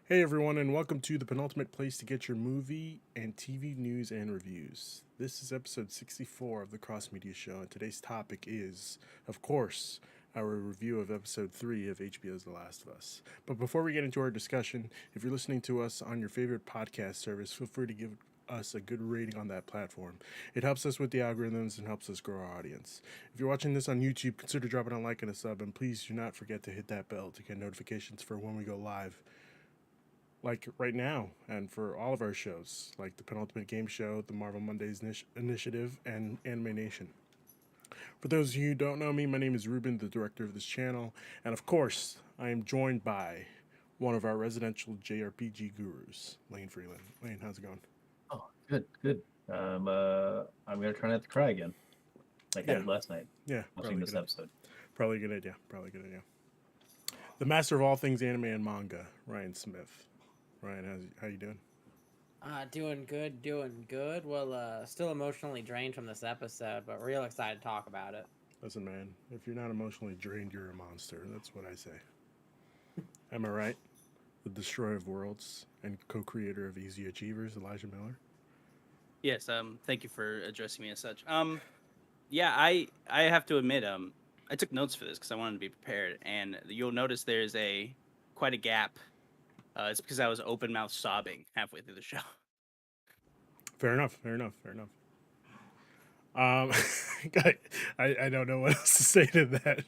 Hey everyone, and welcome to the penultimate place to get your movie and TV news and reviews. This is episode 64 of the Cross Media Show, and today's topic is, of course, our review of episode 3 of HBO's The Last of Us. But before we get into our discussion, if you're listening to us on your favorite podcast service, feel free to give us a good rating on that platform. It helps us with the algorithms and helps us grow our audience. If you're watching this on YouTube, consider dropping a like and a sub, and please do not forget to hit that bell to get notifications for when we go live, like right now, and for all of our shows, like the Penultimate Game Show, the Marvel Mondays Initiative, and Anime Nation. For those of you who don't know me, my name is Ruben, the director of this channel, and of course, I am joined by one of our residential JRPG gurus, Lane Freeland. Lane, how's it going? Oh, good, good. I'm gonna try not to cry again, like I Yeah, did last night yeah, watching this episode. probably a good idea, probably a good idea. The master of all things anime and manga, Ryan Smith. Ryan, how you doing? Doing good, doing good. Well, still emotionally drained from this episode, but real excited to talk about it. Listen, man, if you're not emotionally drained, you're a monster. That's what I say. Am I right? The destroyer of worlds and co-creator of Easy Achievers, Elijah Miller. Yes, thank you for addressing me as such. Yeah, I have to admit, I took notes for this because I wanted to be prepared, and you'll notice there's quite a gap. It's because I was open mouth sobbing halfway through the show. Fair enough. Fair enough. Fair enough. Um, I don't know what else to say to that.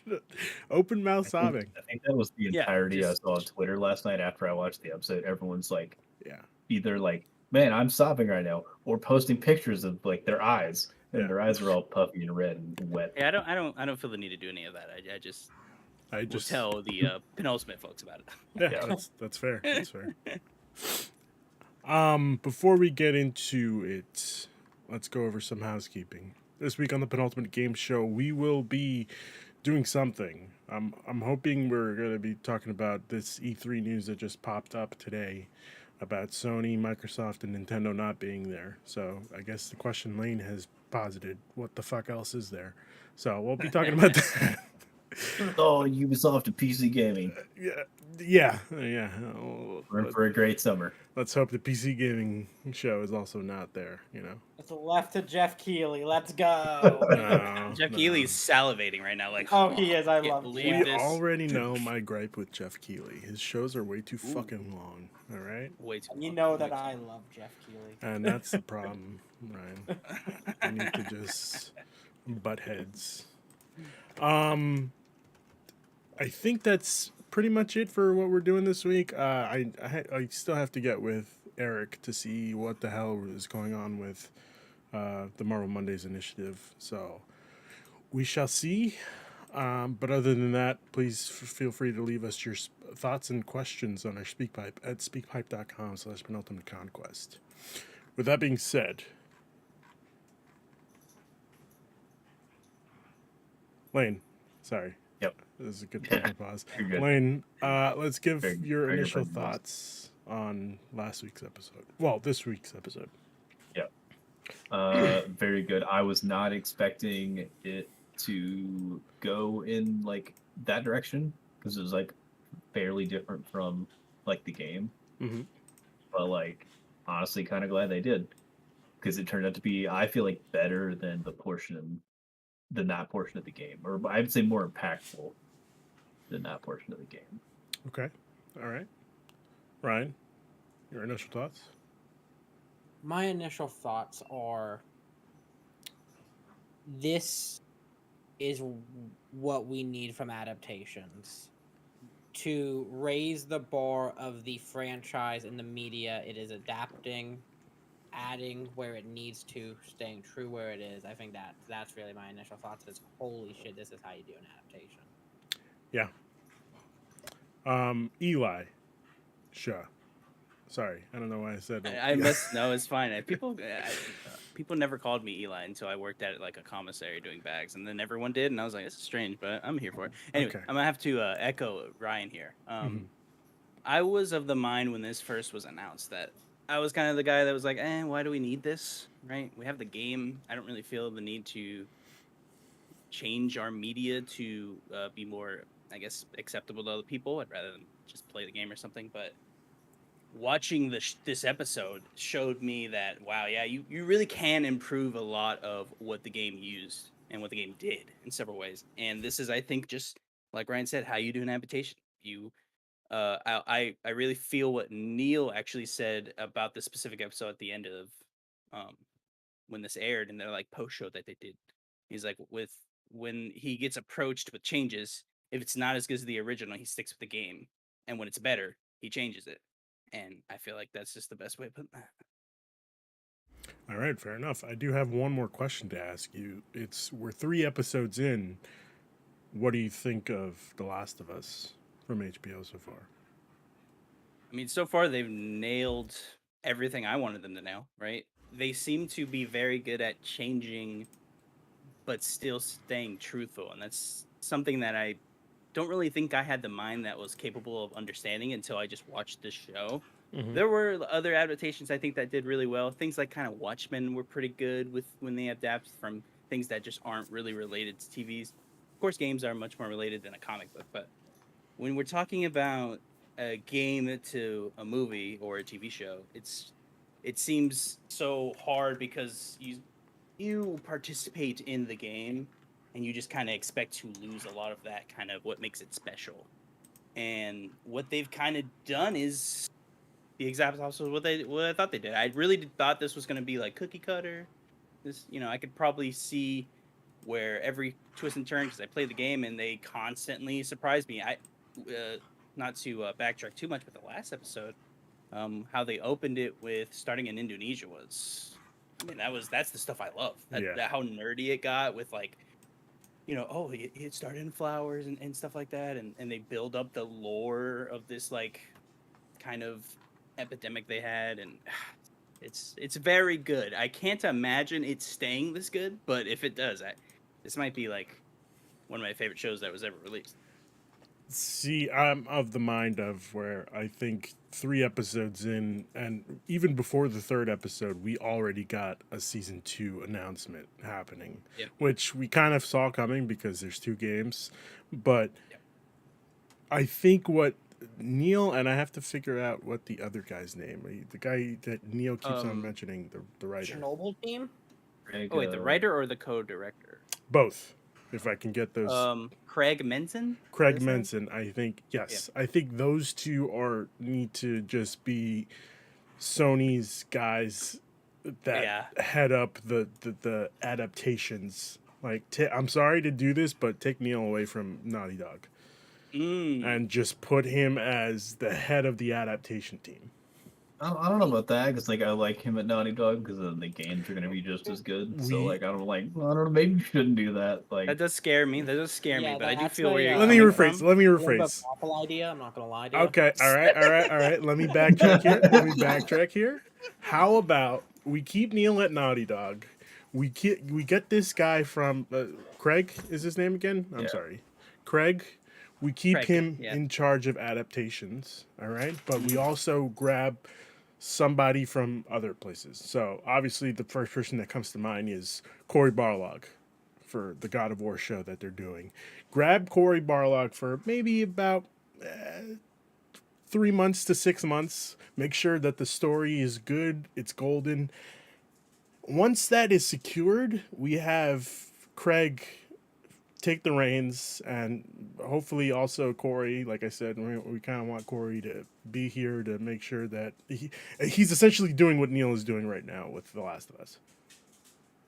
Open mouth sobbing. I think that was the Yeah, entirety I just- saw on Twitter last night after I watched the episode. Everyone's like, Yeah. either like, "Man, I'm sobbing right now," or posting pictures of like their eyes, and Yeah. their eyes are all puffy and red and wet. Yeah, I don't feel the need to do any of that. I just I will just tell the penultimate folks about it. Yeah, Yeah. that's fair. That's fair. Before we get into it, let's go over some housekeeping. This week on the Penultimate Game Show, we will be doing something. I'm hoping we're going to be talking about this E3 news that just popped up today about Sony, Microsoft, and Nintendo not being there. So I guess the question Lane has posited, what the fuck else is there? So we'll be talking about that. Oh, Ubisoft and PC gaming. Yeah. We're in for a great summer. Let's hope the PC gaming show is also not there. It's left to Jeff Keighley. Let's go. No, Jeff no. Keighley's salivating right now. Like, Oh, he is. I can't love believe We this. already know my gripe with Jeff Keighley. His shows are way too fucking long. All right, Way too. You long. know that I love Jeff Keighley. and that's the problem, Ryan. We need to just butt heads. I think that's pretty much it for what we're doing this week. I still have to get with Eric to see what the hell is going on with the Marvel Mondays initiative. So we shall see. But other than that, please feel free to leave us your thoughts and questions on our SpeakPipe at speakpipe.com/penultimateconquest. With that being said, Lane, sorry. Yep. This is a good time to pause. You're good. Lane, let's give Very- your very good initial pause. thoughts on last week's episode. Well, this week's episode. Very good. I was not expecting it to go in like that direction because it was like fairly different from like the game. Mm-hmm. But like honestly, kind of glad they did because it turned out to be, I feel like, better than that portion of the game, or I'd say more impactful than that portion of the game. Okay. All right. Ryan, your initial thoughts? My initial thoughts are this is what we need from adaptations to raise the bar of the franchise and the media. It is adapting, adding where it needs to, staying true where it is. I think that's really my initial thoughts is, holy shit, this is how you do an adaptation. Eli Shaw. Sorry, I don't know why I said that. I must know it's fine. People never called me Eli until I worked at like a commissary doing bags, and then everyone did, and I was like, "This is strange," but I'm here for it. Anyway, Okay. I'm gonna have to echo Ryan here. Mhm. I was of the mind when this first was announced that I was kind of the guy that was like, why do we need this? Right? We have the game. I don't really feel the need to change our media to be more, I guess, acceptable to other people. I'd rather than just play the game or something. But watching this episode showed me that wow, yeah, you really can improve a lot of what the game used and what the game did in several ways. And this is, I think, just like Ryan said, how you do an adaptation. You I really feel what Neil actually said about the specific episode at the end of um when this aired and their like post show that they did. He's like, with when he gets approached with changes, if it's not as good as the original, he sticks with the game, and when it's better, he changes it. And I feel like that's just the best way to put that. All right, fair enough. I do have one more question to ask you. We're 3 episodes in. What do you think of The Last of Us from HBO so far? I mean, so far they've nailed everything I wanted them to nail, right? They seem to be very good at changing but still staying truthful, and that's something that I don't really think I had the mind that was capable of understanding until I just watched this show. Mhm. There were other adaptations I think that did really well. Things like kind of Watchmen were pretty good with when they adapt from things that just aren't really related to TVs. Of course, games are much more related than a comic book, but when we're talking about a game to a movie or a TV show, it seems so hard because you participate in the game and you just kind of expect to lose a lot of that kind of what makes it special. And what they've kind of done is the exact opposite of what I thought they did. I really thought this was going to be like cookie cutter. This, I could probably see where every twist and turn, because I played the game and they constantly surprised me. Not to backtrack too much, but the last episode, how they opened it with starting in Indonesia was, I mean, that's the stuff I love. Yeah. How nerdy it got with like, oh, it started in flowers and stuff like that, and they build up the lore of this like kind of epidemic they had, and it's very good. I can't imagine it staying this good, but if it does, this might be like one of my favorite shows that was ever released. See, I'm of the mind of where I think 3 episodes in, and even before the third episode, we already got a season 2 announcement happening, Yep. which we kind of saw coming because there's 2 games. But Yep. I think what Neil, and I have to figure out what the other guy's name, the guy that Neil keeps on mentioning, the writer. Chernobyl team. Greg, Oh wait, the writer or the co-director? Both, if I can get those. Craig Menson. Craig Is that his Menson, I think, yes. I think those two need to just be Sony's guys that head up the adaptations. Like, I'm sorry to do this, but take Neil away from Naughty Dog and just put him as the head of the adaptation team. I don't know about that, because like I like him at Naughty Dog because the games are gonna be just as good. So like I don't know, maybe you shouldn't do that. Like That does scare me. But I do that's feel where my, you're Let me coming rephrase. from. Let me A little bit rephrase. of awful idea. I'm not gonna lie to you. Okay, all right. Let me backtrack here. How about we keep Neil at Naughty Dog? We get this guy from Craig. Is his name again? I'm Yeah. sorry, Craig. We keep Craig, him yeah. in charge of adaptations. All right, but we also grab somebody from other places. So obviously, the first person that comes to mind is Cory Barlog for the God of War show that they're doing. Grab Cory Barlog for maybe about 3 months to 6 months. Make sure that the story is good, it's golden. Once that is secured, we have Craig take the reins, and hopefully also Cory. Like I said, we kind of want Cory to be here to make sure that he's essentially doing what Neil is doing right now with The Last of Us.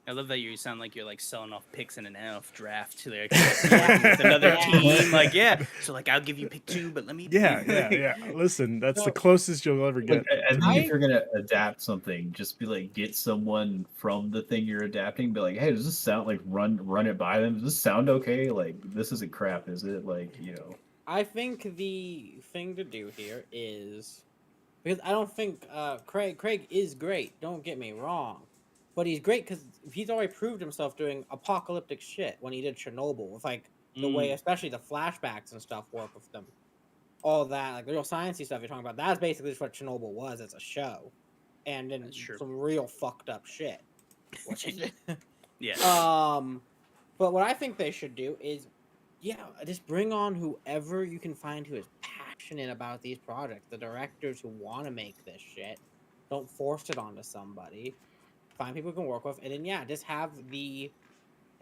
I love that you sound like you're like selling off picks in an NF draft to like with another team. Like, so like I'll give you pick 2, but let me. Yeah. Listen, that's the closest you'll ever get. I think if you're gonna adapt something, just be like, get someone from the thing you're adapting. Be like, hey, does this sound like run it by them? Does this sound okay? Like, this isn't crap, is it? Like, I think the thing to do here is because I don't think Craig is great. Don't get me wrong, but he's great because he's already proved himself doing apocalyptic shit when he did Chernobyl with like the way, especially the flashbacks and stuff work with them. All that, like the real sciencey stuff you're talking about, that's basically just what Chernobyl was as a show, and then some real fucked up shit. Yeah. But what I think they should do is yeah, just bring on whoever you can find who is passionate about these projects. The directors who want to make this shit. Don't force it onto somebody. Find people who can work with, and then yeah, just have the,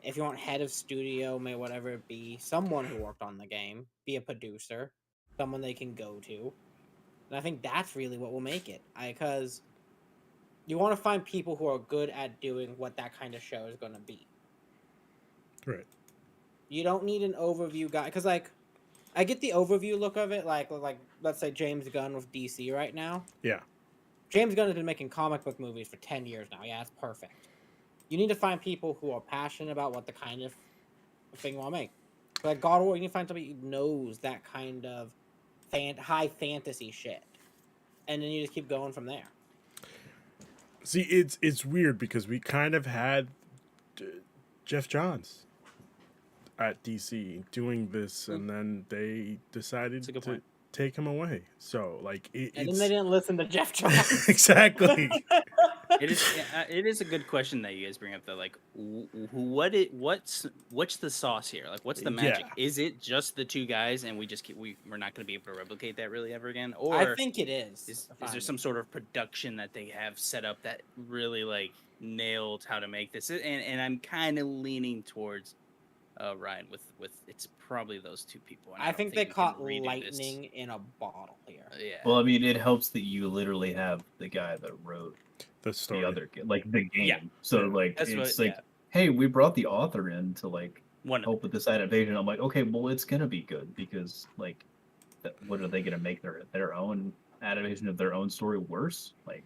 if you want head of studio, may whatever it be, someone who worked on the game, be a producer, someone they can go to, and I think that's really what will make it. Because you want to find people who are good at doing what that kind of show is going to be. Right. You don't need an overview guy, because like I get the overview look of it, like let's say James Gunn with DC right now. Yeah. James Gunn has been making comic book movies for 10 years now. Yeah, that's perfect. You need to find people who are passionate about what the kind of thing you want to make. Like God of War, you need to find somebody who knows that kind of high fantasy shit, and then you just keep going from there. See, it's weird because we kind of had Jeff Johns at DC doing this, and then they decided That's a good to point. take him away. So, like, And then it's they didn't listen to Jeff Johns. exactly. It is a good question that you guys bring up though. Like, what's the sauce here? Like, what's the magic? Yeah. Is it just the two guys, and we're not going to be able to replicate that really ever again? Or I think it is. is there some sort of production that they have set up that really like nailed how to make this? And I'm kind of leaning towards Ryan with it's probably those two people. And I don't think they we can caught redo this. lightning in a bottle here. Yeah. Well, I mean, it helps that you literally have the guy that wrote The story. the other, like the game. Yeah. So Yeah. like, That's it's what- like, hey, we brought the author in to like One of help with this adaptation. I'm like, okay, well, it's gonna be good because like, what are they gonna make their own adaptation of their own story worse? Like,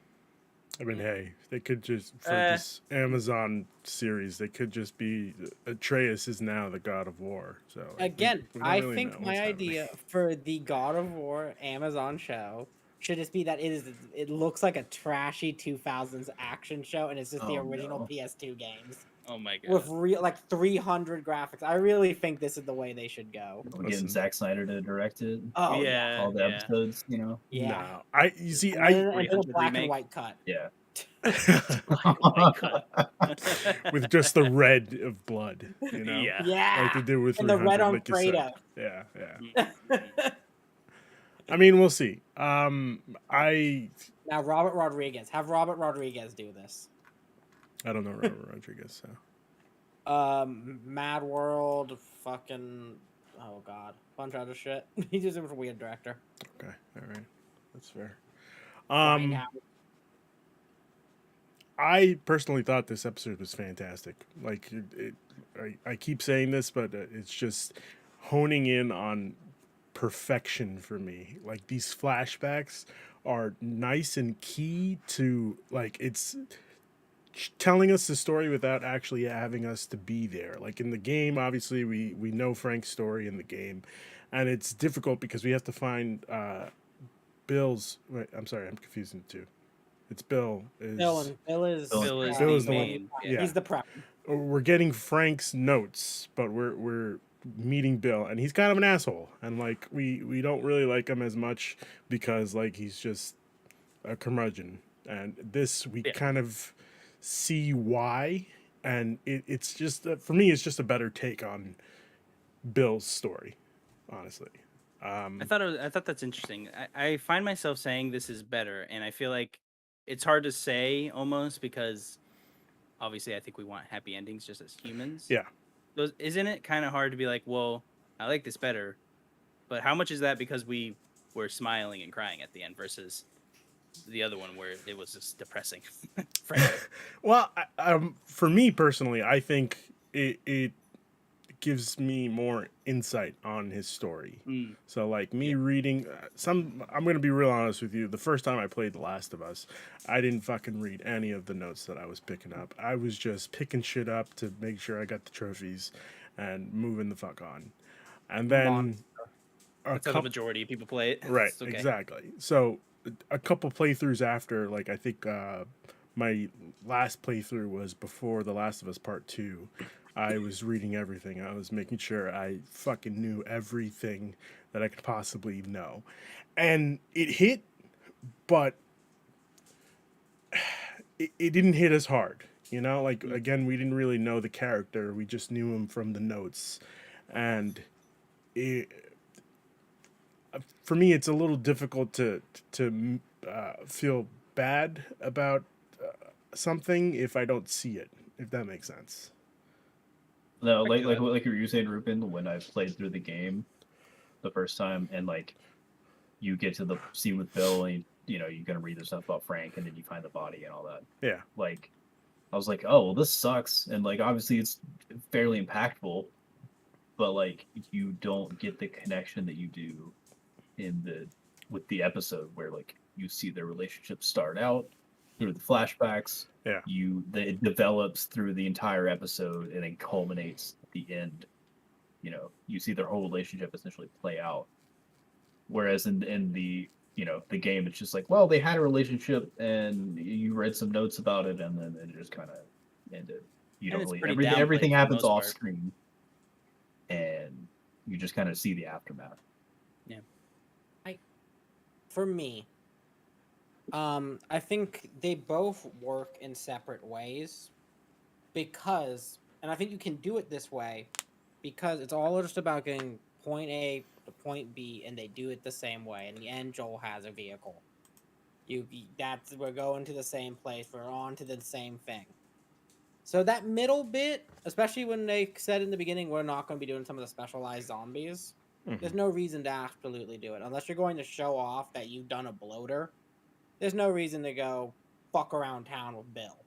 I mean, hey, they could just for Eh. this Amazon series, they could just be Atreus is now the god of war. So like, Again, we don't I really think know my what's happening. idea for the God of War Amazon show should just be that it looks like a trashy 2000s action show, and it's just the Oh, original no. PS2 games Oh my god. with real like 300 graphics. I really think this is the way they should go. we're Listen. getting Zack Snyder to direct it, Oh yeah. all the episodes, you know. yeah. No, you see, And then a 300 black and remake. white cut. Yeah. White cut. with just the red of blood, you know, Yeah. Yeah. like they did with And the red 300, on like you said. Fredo. Yeah, yeah. I mean, we'll see. I Now Robert Rodriguez. Have Robert Rodriguez do this. don't know Robert Rodriguez. So Mad World, fucking, oh god, bunch of other shit. He's just a weird director. okay, all right, that's fair. Grindhouse. I personally thought this episode was fantastic. Like, I keep saying this, but it's just honing in on perfection for me. Like, these flashbacks are nice and key to, like, it's telling us the story without actually having us to be there. Like, in the game, obviously, we know Frank's story in the game, and it's difficult because we have to find Bill's. Wait, I'm sorry, I'm confusing the two. It's Bill. Bill is Bill is Bill is the the one- main. yeah. He's the prep. We're getting Frank's notes, but we're meeting Bill, and he's kind of an asshole, and like we don't really like him as much because like he's just a curmudgeon, and this we Yeah. kind of see why, and it's just for me it's just a better take on Bill's story, honestly. I thought that's interesting. I find myself saying this is better, and I feel like it's hard to say almost because obviously I think we want happy endings just as humans. Yeah. Isn't it kind of hard to be like, well, I like this better, but how much is that because we were smiling and crying at the end versus the other one where it was just depressing? Frankly. Well, for me personally, I think it gives me more insight on his story. Mm. So, like me reading I'm going to be real honest with you. The first time I played The Last of Us, I didn't fucking read any of the notes that I was picking up. I was just picking shit up to make sure I got the trophies and moving the fuck on. And then That's how the majority of people play it. right, It's okay. exactly. So a couple playthroughs after, like I think my last playthrough was before The Last of Us Part 2. I was reading everything. I was making sure I fucking knew everything that I could possibly know. And it hit, but it didn't hit as hard. You know, like, again, we didn't really know the character. We just knew him from the notes. And for me, it's a little difficult to feel bad about something if I don't see it. If that makes sense. No, I like get like that. like you were saying, Ruben, when I played through the game the first time, and like you get to the scene with Bill, and you're gonna read the stuff about Frank, and then you find the body and all that. Yeah. Like, I was like, oh well, this sucks, and like obviously it's fairly impactful, but like you don't get the connection that you do with the episode where like you see their relationship start out through the flashbacks. Yeah. It develops through the entire episode and then culminates at the end. You see their whole relationship essentially play out. Whereas in the game, it's just like, well, they had a relationship and you read some notes about it, and then it just kind of ended. You And don't it's really pretty downplayed everything for the happens most off part. screen, and you just kind of see the aftermath. For me, I think they both work in separate ways because, and I think you can do it this way because it's all just about getting point A to point B, and they do it the same way. In the end, Joel has a vehicle. We're going to the same place. We're on to the same thing. So that middle bit, especially when they said in the beginning we're not going to be doing some of the specialized zombies, there's no reason to absolutely do it unless you're going to show off that you've done a bloater. There's no reason to go fuck around town with Bill.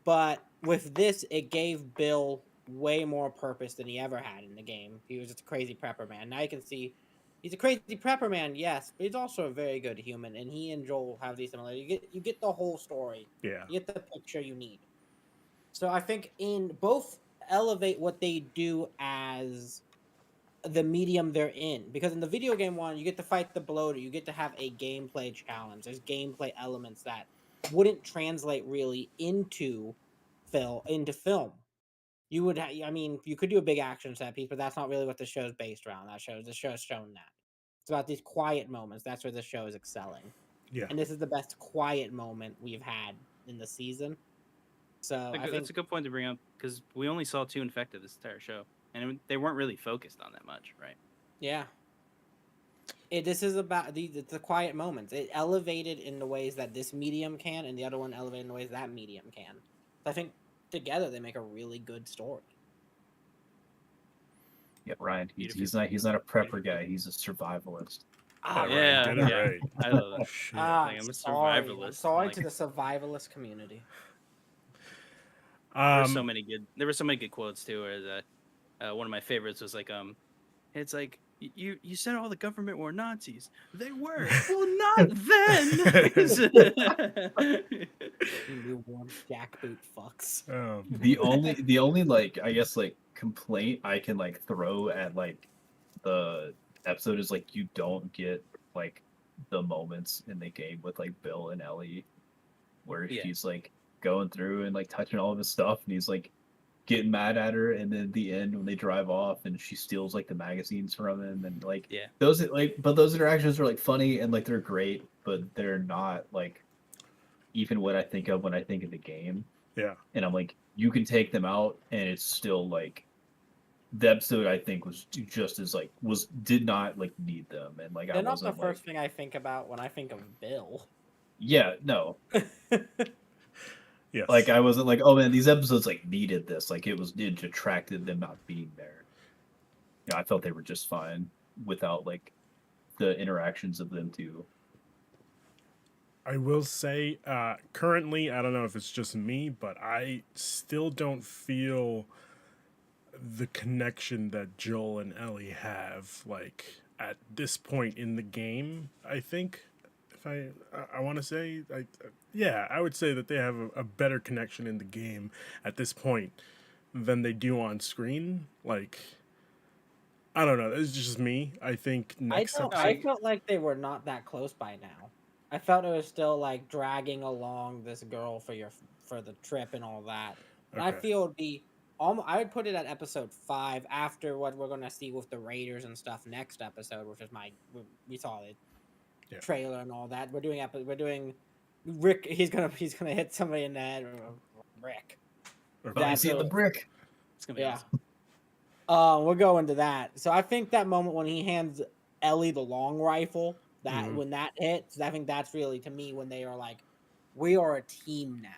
But with this, it gave Bill way more purpose than he ever had in the game. He was just a crazy prepper man. Now you can see he's a crazy prepper man, yes, but he's also a very good human. And he and Joel have these similarities. You get the whole story. Yeah. You get the picture you need. So I think in both elevate what they do as the medium they're in, because in the video game one you get to fight the bloater, you get to have a gameplay challenge, there's gameplay elements that wouldn't translate really into film. You would I mean, you could do a big action set piece, but that's not really what the show's based around. The show's shown that it's about these quiet moments. That's where the show is excelling, Yeah. and this is the best quiet moment we've had in the season. So I think That's a good point to bring up because we only saw 2 infected this entire show, and they weren't really focused on that much, right? yeah. This is about the quiet moments. It elevated in the ways that this medium can, and the other one elevated in the ways that medium can. So I think together they make a really good story. Yeah, Ryan. Beautiful. He's not a prepper guy. He's a survivalist. Ah, Right, Yeah, get it yeah. right. I love that. Shit. Like, I'm a sorry. I'm survivalist. sorry Like, to the survivalist community. there were so many good quotes too. Where one of my favorites was like, it's like you said all the government were Nazis. They were. Well, not then. You warm jackboot fucks. The only like I guess like complaint I can like throw at like the episode is like you don't get like the moments in the game with like Bill and Ellie where Yeah. she's like going through and like touching all of his stuff, and he's like getting mad at her, and then at the end when they drive off and she steals like the magazines from him, and like Yeah. those those interactions are like funny and like they're great, but they're not like even what I think of when I think of the game. Yeah. And I'm like, you can take them out and it's still like the episode I think was just as like did not like need them, and like They're I not the wasn't first like, thing I think about when I think of Bill. yeah, no, Yes. like I wasn't like, oh man, these episodes like needed this, like it detracted them not being there. I felt they were just fine without like the interactions of them two. I will say, currently, I don't know if it's just me, but I still don't feel the connection that Joel and Ellie have, like, at this point in the game, I think. If I want to say, yeah, I would say that they have a better connection in the game at this point than they do on screen. Like, I don't know. It's just me. I think next episode. I felt like they were not that close by now. I felt it was still like dragging along this girl for the trip and all that. And I Okay. feel it'd be I would put it at episode 5 after what we're gonna see with the Raiders and stuff next episode, which is we saw the trailer and all that. We're doing Rick. He's gonna hit somebody in the head. Rick. Okay. I see the brick. It's gonna be Yeah. awesome. We'll go into that. So I think that moment when he hands Ellie the long rifle, that Mhm. when that hits, I think that's really to me when they are like, we are a team now.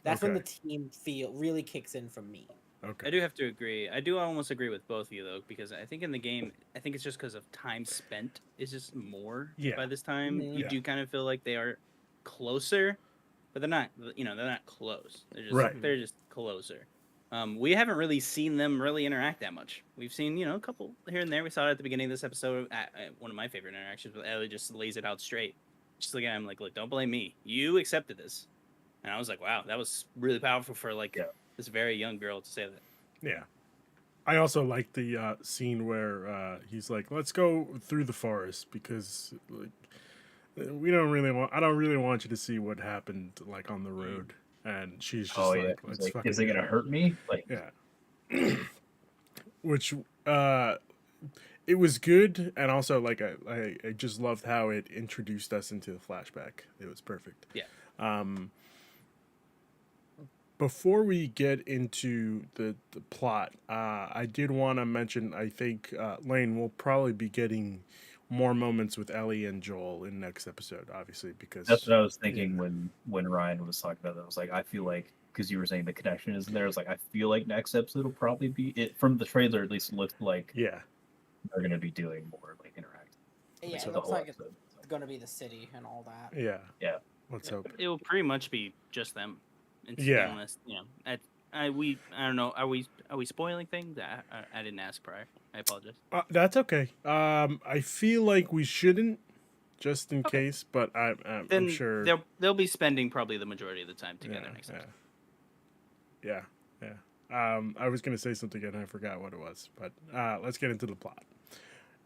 That's when the Okay. team feel really kicks in for me. Okay. I do have to agree. I do almost agree with both of you though, because I think in the game, I think it's just because of time spent is just more Yeah. by this time. Mhm. You Yeah. do kind of feel like they are closer, but they're not. You know, they're not close. Right. They're just closer. We haven't really seen them really interact that much. We've seen, you know, a couple here and there. We saw it at the beginning of this episode. One of my favorite interactions with Ellie just lays it out straight. Just looking at him like, look, don't blame me. You accepted this. And I was like, wow, that was really powerful for like Yeah. this very young girl to say that. Yeah. I also like the scene where he's like, "Let's go through the forest because like we don't really want. I don't really want you to see what happened like on the road." And she's just Oh like, yeah. He's "Let's like, fucking is it gonna go." hurt me? Like, Yeah. Which it was good, and also like I just loved how it introduced us into the flashback. It was perfect. Yeah. Before we get into the plot, I did want to mention, I think, Lane will probably be getting more moments with Ellie and Joel in next episode, obviously, because... that's what I was thinking when Ryan was talking about that. I was like, I feel like, because you were saying the connection isn't there, I was like, I feel like next episode will probably be it. From the trailer, at least, it looked like Yeah. they're going to be doing more like interacting. Yeah, So it the looks whole like it's episode. going to be the city and all that. Yeah. Yeah. Let's hope. It will pretty much be just them. Yeah. Unless, you know, I don't know. Are we spoiling things? I didn't ask prior. I apologize. That's okay. I feel like we shouldn't, just in Okay. case, but I'm Then sure... they'll be spending probably the majority of the time together next episode. Yeah. I was going to say something and I forgot what it was, but let's get into the plot.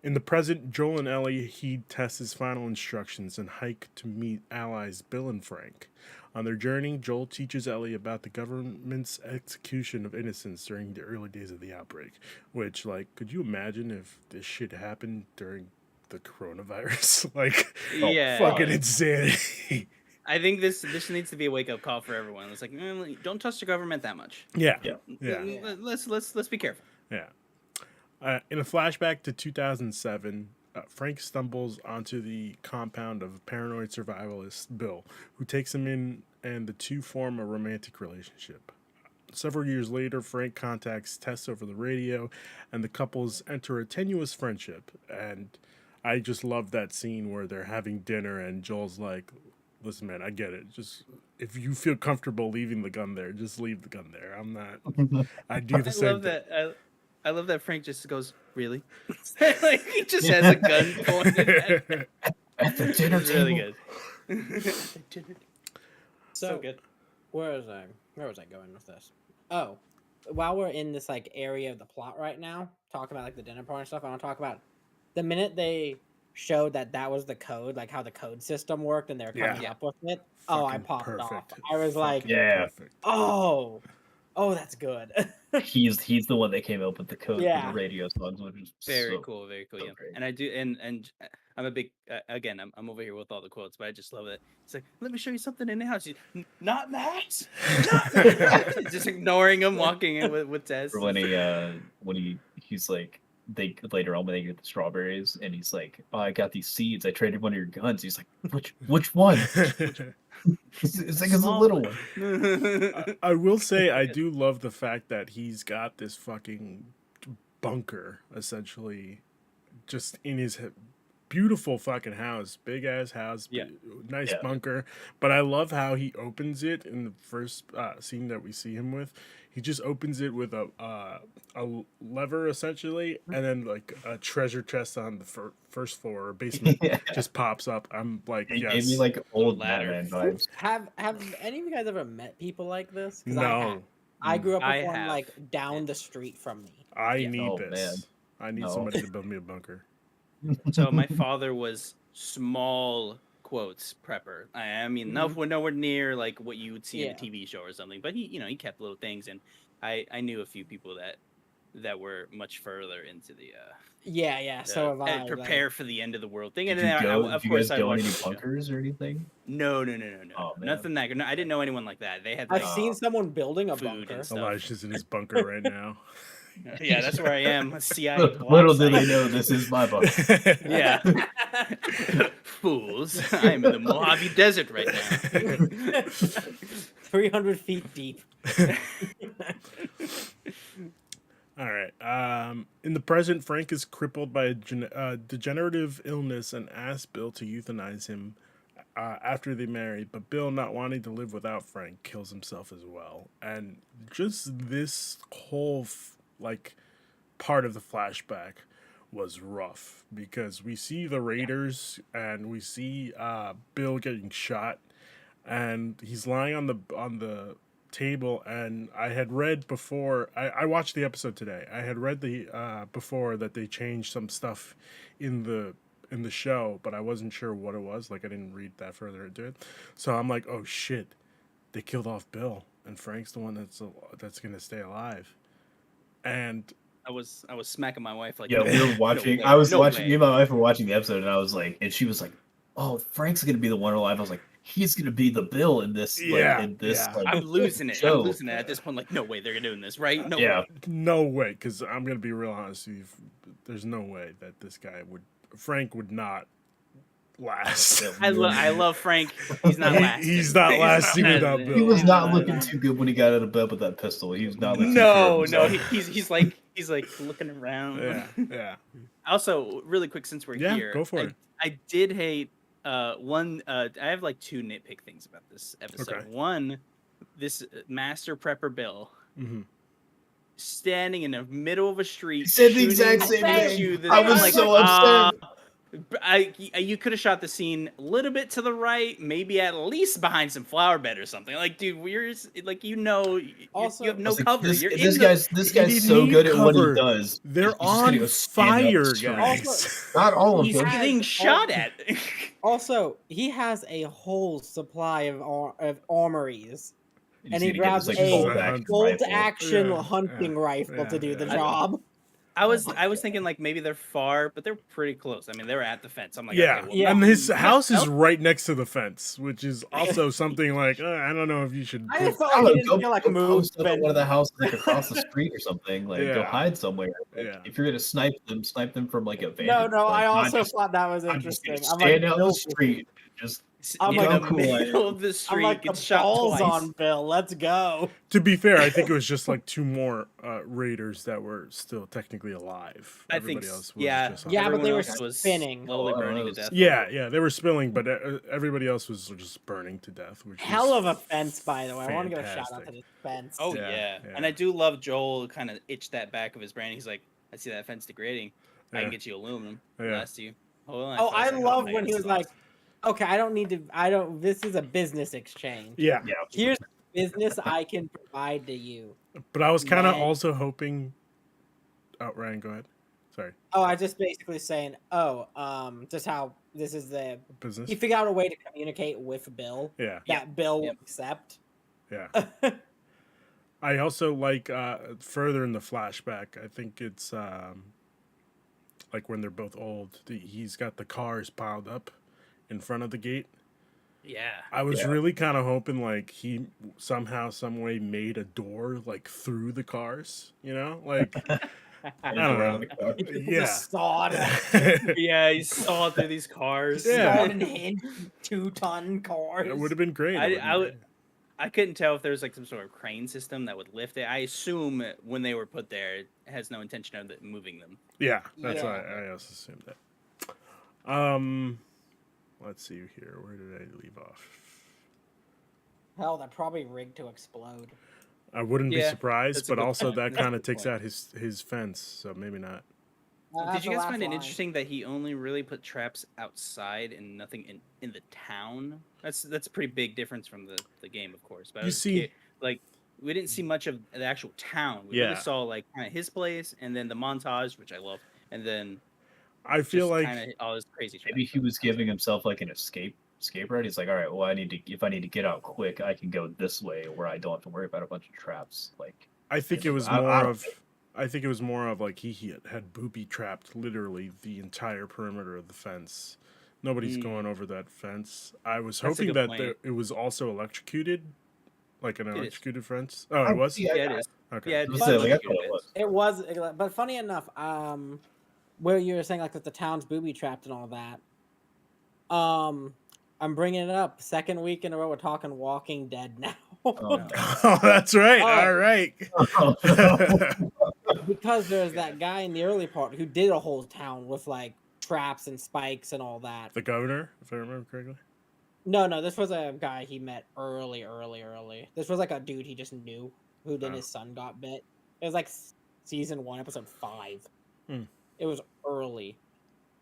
In the present, Joel and Ellie heed Tess's final instructions and hike to meet allies Bill and Frank. On their journey, Joel teaches Ellie about the government's execution of innocents during the early days of the outbreak. Which, like, could you imagine if this shit happened during the coronavirus? Like, Yeah. fucking insanity. I think this needs to be a wake up call for everyone. It's like, don't trust the government that much. Yeah. Yeah. Let's be careful. Yeah. In a flashback to 2007, Frank stumbles onto the compound of paranoid survivalist Bill, who takes him in, and the two form a romantic relationship. Several years later, Frank contacts Tess over the radio, and the couples enter a tenuous friendship. And I just love that scene where they're having dinner, and Joel's like, "Listen, man, I get it. Just if you feel comfortable leaving the gun there, just leave the gun there. I'm not. I do the I same love thing." that. I love that Frank just goes, really? Like he just has a gun pointed At the dinner It's really table. good. So good. Where was I going with this? Oh, while we're in this like area of the plot right now, talking about like the dinner party and stuff, I want to talk about the minute they showed that was the code, like how the code system worked, and they're coming Yeah. up with it. Oh, I Fucking popped perfect. off. I was like, Fucking Yeah. perfect. oh, that's good. He's the one that came up with the code Yeah. for the radio songs, which is Very so cool, very cool. so Yeah, great. and I do, and I'm a big again. I'm over here with all the quotes, but I just love it. It's like, let me show you something in the house. Not in the house. Not in the house." Just ignoring him, walking in with Tess. Or when he's like, they later on when they get the strawberries and he's like, "Oh, I got these seeds. I traded one of your guns." He's like, which one? It's like it's a Small little one. one. I will say I do love the fact that he's got this fucking bunker essentially just in his beautiful fucking house, big ass house, Yeah. nice Yeah. bunker. But I love how he opens it in the first scene that we see him with. He just opens it with a lever essentially, and then like a treasure chest on the first floor or basement Yeah. just pops up. I'm like, It yes. gave me like old ladder. Batman vibes. have any of you guys ever met people like this? 'Cause No, I grew up I with one have. like down the street from me. I Yeah. need Oh, this. man. I need No. somebody to build me a bunker. So my father was small quotes prepper. I mean, nowhere near like what you would see in a Yeah. TV show or something. But he kept little things, and I knew a few people that were much further into the Yeah. So have I. and prepare for the end of the world thing. Did And you then go? of Did you course guys I go in watched any the show. bunkers or anything? No, Oh, man. nothing that. No, I didn't know anyone like that. They had I've like seen someone building a food and bunker. stuff. Elijah's in his bunker right now. Yeah, that's where I am. CIA Little block do they site. know this is my bar. Yeah. Fools. I am in the Mojave Desert right now. 300 feet deep. All right. In the present, Frank is crippled by a degenerative illness and asks Bill to euthanize him after they marry. But Bill, not wanting to live without Frank, kills himself as well. And just this whole part of the flashback was rough because we see the Raiders and we see Bill getting shot, and he's lying on the table. And I had read before I watched the episode today. I had read the before that they changed some stuff in the show, but I wasn't sure what it was. Like, I didn't read that further into it, so I'm like, oh shit, they killed off Bill, and Frank's the one that's gonna stay alive. And I was smacking my wife like, Yeah, no we were way, watching. no I was way, no watching. way. Me and my wife were watching the episode, and I was like, and she was like, "Oh, Frank's gonna be the one alive." I was like, "He's gonna be the Bill in this." Yeah, in this. yeah. Like, I'm losing it. show. I'm losing it at this point. Like, no way they're doing this, right? No Yeah. way. no way, because I'm gonna be real honest with you. There's no way that Frank would not last. I love Frank. He's not lasting. He's not lasting without lasting. Bill. He was He's not looking too good when he got out of bed with that pistol. He was not looking No, too no. good. He's like looking around. Yeah. Also, really quick, since we're Yeah, here, go for it. I did hate one. I have like two nitpick things about this episode. Okay. One, this master prepper Bill hmm standing in the middle of a street. He said the shooting exact same at thing. you, that I I'm was like, so upset. you could have shot the scene a little bit to the right, maybe at least behind some flower bed or something. Like, dude, we're like, Also- you have I no was like, cover. This, You're this in guy's He so didn't good need at what he cover. does. They're He's just gonna on go stand up fire, straight. guys. Not all of He's them. getting shot at. Also, he has a whole supply of armories. He's And he gonna get grabs his, a bolt-action bolt rifle. action Yeah, hunting yeah, rifle to do the yeah. job. I was thinking like maybe they're far, but they're pretty close. I mean, they were at the fence. I'm like, Yeah. okay, well, Yeah. And his yeah, house is no. right next to the fence, which is also something like, I don't know if you should. I just felt I like don't he know, didn't feel like go post up at moving. one of the houses like across the street or something. Like, go Yeah. hide somewhere. Like, Yeah. if you're gonna snipe them from like a van. No, I like, also not just- thought that was I'm just interesting. gonna I'm stand like, out in Bill, the street. Just I'm in like, the how cool I am. middle of the I'm street, like, the gets shot balls twice. on Bill. Let's go. To be fair, I think it was just like two more Raiders that were still technically alive. I think, Everybody else was yeah, just on Yeah, but fire. they were everyone else was spinning. slowly Oh, burning it to was- death. Yeah, they were spilling, but everybody else was just burning to death. Which Hell is of a fence, by the way. I want to give a shout out to fantastic. this fence. Oh Yeah, yeah. yeah. And I do love Joel kind of itched that back of his brain. He's like, I see that fence degrading. I Yeah. can get you aluminum. Yeah. Last you. Hold on. Oh, fellas, I got love my when he was like, slots." okay, this is a business exchange. Yeah, Yeah. Here's business I can provide to you. but I was kind of Man. also hoping. Oh, Ryan, go ahead. Sorry, Oh, I just basically saying, just how this is business. he figured out a way to communicate with Bill Yeah, that Bill will Yep. accept. yeah. I also like further in the flashback. I think it's like when they're both old. He's got the cars piled up in front of the gate. Yeah. I was Yeah. really kind of hoping like he somehow, some way made a door like through the cars. You know, like I don't know. Yeah. Just sawed, Yeah, he saw through these cars. Yeah. sawed and hinged 2-ton cars. It would have been great. It I would've would. I couldn't tell if there was like some sort of crane system that would lift it. I assume when they were put there, it has no intention of moving them. been- yeah, that's Yeah. why I also assumed that. Let's see here. Where did I leave off? Hell, they're probably rigged to explode. I wouldn't be Yeah, surprised, that's a but good also point. that That's a kind of good takes point. out his fence, so maybe not. Did you guys find it interesting that he only really put traps outside and nothing in the town? That's a pretty big difference from the game, of course. But I You was see- like we didn't see much of the actual town. We Yeah. really saw like kind of his place and then the montage, which I love, and then I feel like kind of all this crazy. Maybe he was giving himself like an escape route. He's like, all right, well, if I need to get out quick, I can go this way where I don't have to worry about a bunch of traps. Like, I think it was I- more I- of. I think it was more of like he had booby trapped literally the entire perimeter of the fence. Nobody's Mm. going over that fence. I was That's a hoping good that point. it was also electrocuted, like an It is. electrocuted fence. Oh, it was. See, I- Yeah, it is. Okay. Yeah, I was it's gonna But- say, like, I thought it was. It was, but funny enough, where you were saying like that the town's booby trapped and all that. I'm bringing it up. Second week in a row, we're talking Walking Dead now. Oh, no. Oh, that's right. Oh. All right. Oh, no. Because there's Yeah. that guy in the early part who did a whole town with like traps and spikes and all that. The governor, if I remember correctly. No, this was a guy he met early. This was like a dude he just knew who then Oh. his son got bit. It was like season 1, episode 5. Hmm. It was early.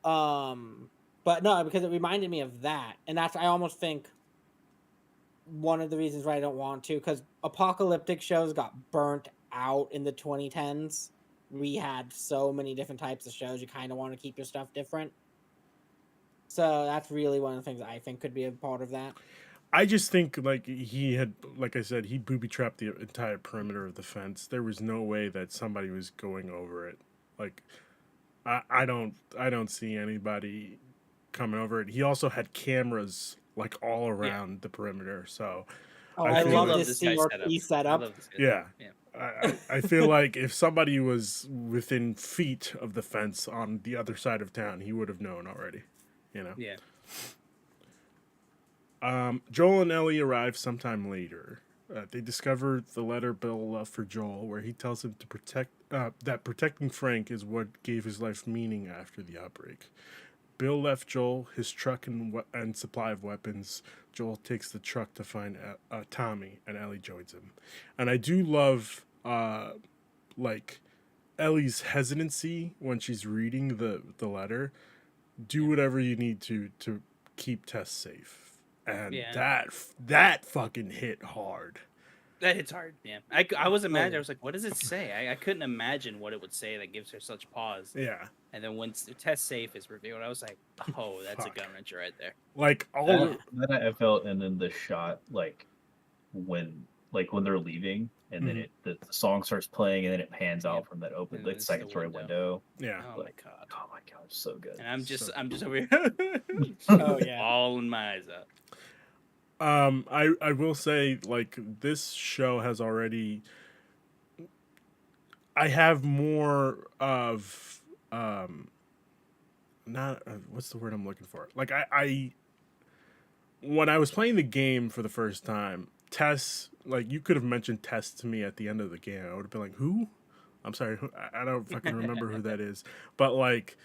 But no, because it reminded me of that. And that's, I almost think, one of the reasons why I don't want to, because apocalyptic shows got burnt out in the 2010s. We had so many different types of shows. You kind of want to keep your stuff different. So that's really one of the things I think could be a part of that. I just think like he had, like I said, he booby trapped the entire perimeter of the fence. There was no way that somebody was going over it. Like, I don't see anybody coming over it. He also had cameras like all around the perimeter. So Oh, I I, feel love like- this CRT setup. I love this guy's Yeah. setup. I feel like if somebody was within feet of the fence on the other side of town, he would have known already. You know. Yeah. Joel and Ellie arrive sometime later. They discover the letter Bill left for Joel, where he tells him to that protecting Frank is what gave his life meaning after the outbreak. Bill left Joel his truck and supply of weapons. Joel takes the truck to find Tommy, and Ellie joins him. And I do love, like, Ellie's hesitancy when she's reading the letter. Do whatever you need to keep Tess safe. And Yeah. that fucking hit hard. That hits hard. Yeah. I was imagining. yeah. I was like, what does it say? I couldn't imagine what it would say that gives her such pause. Yeah. And then once Test Safe is revealed, I was like, oh, that's Fuck. a gun wrencher right there. Like all Yeah. That I felt, and then the shot, like when they're leaving, and then the song starts playing, and then it pans Yeah. out from that open, And like it's second the story window. yeah. Oh my god. Oh my god, it's so good. And I'm just So- over here Oh, yeah. bawling my eyes out. I will say, like, this show has already. I have more of not what's the word I'm looking for? Like I when I was playing the game for the first time, Tess, like, you could have mentioned Tess to me at the end of the game. I would have been like, who? I'm sorry, I don't fucking remember who that is. But like,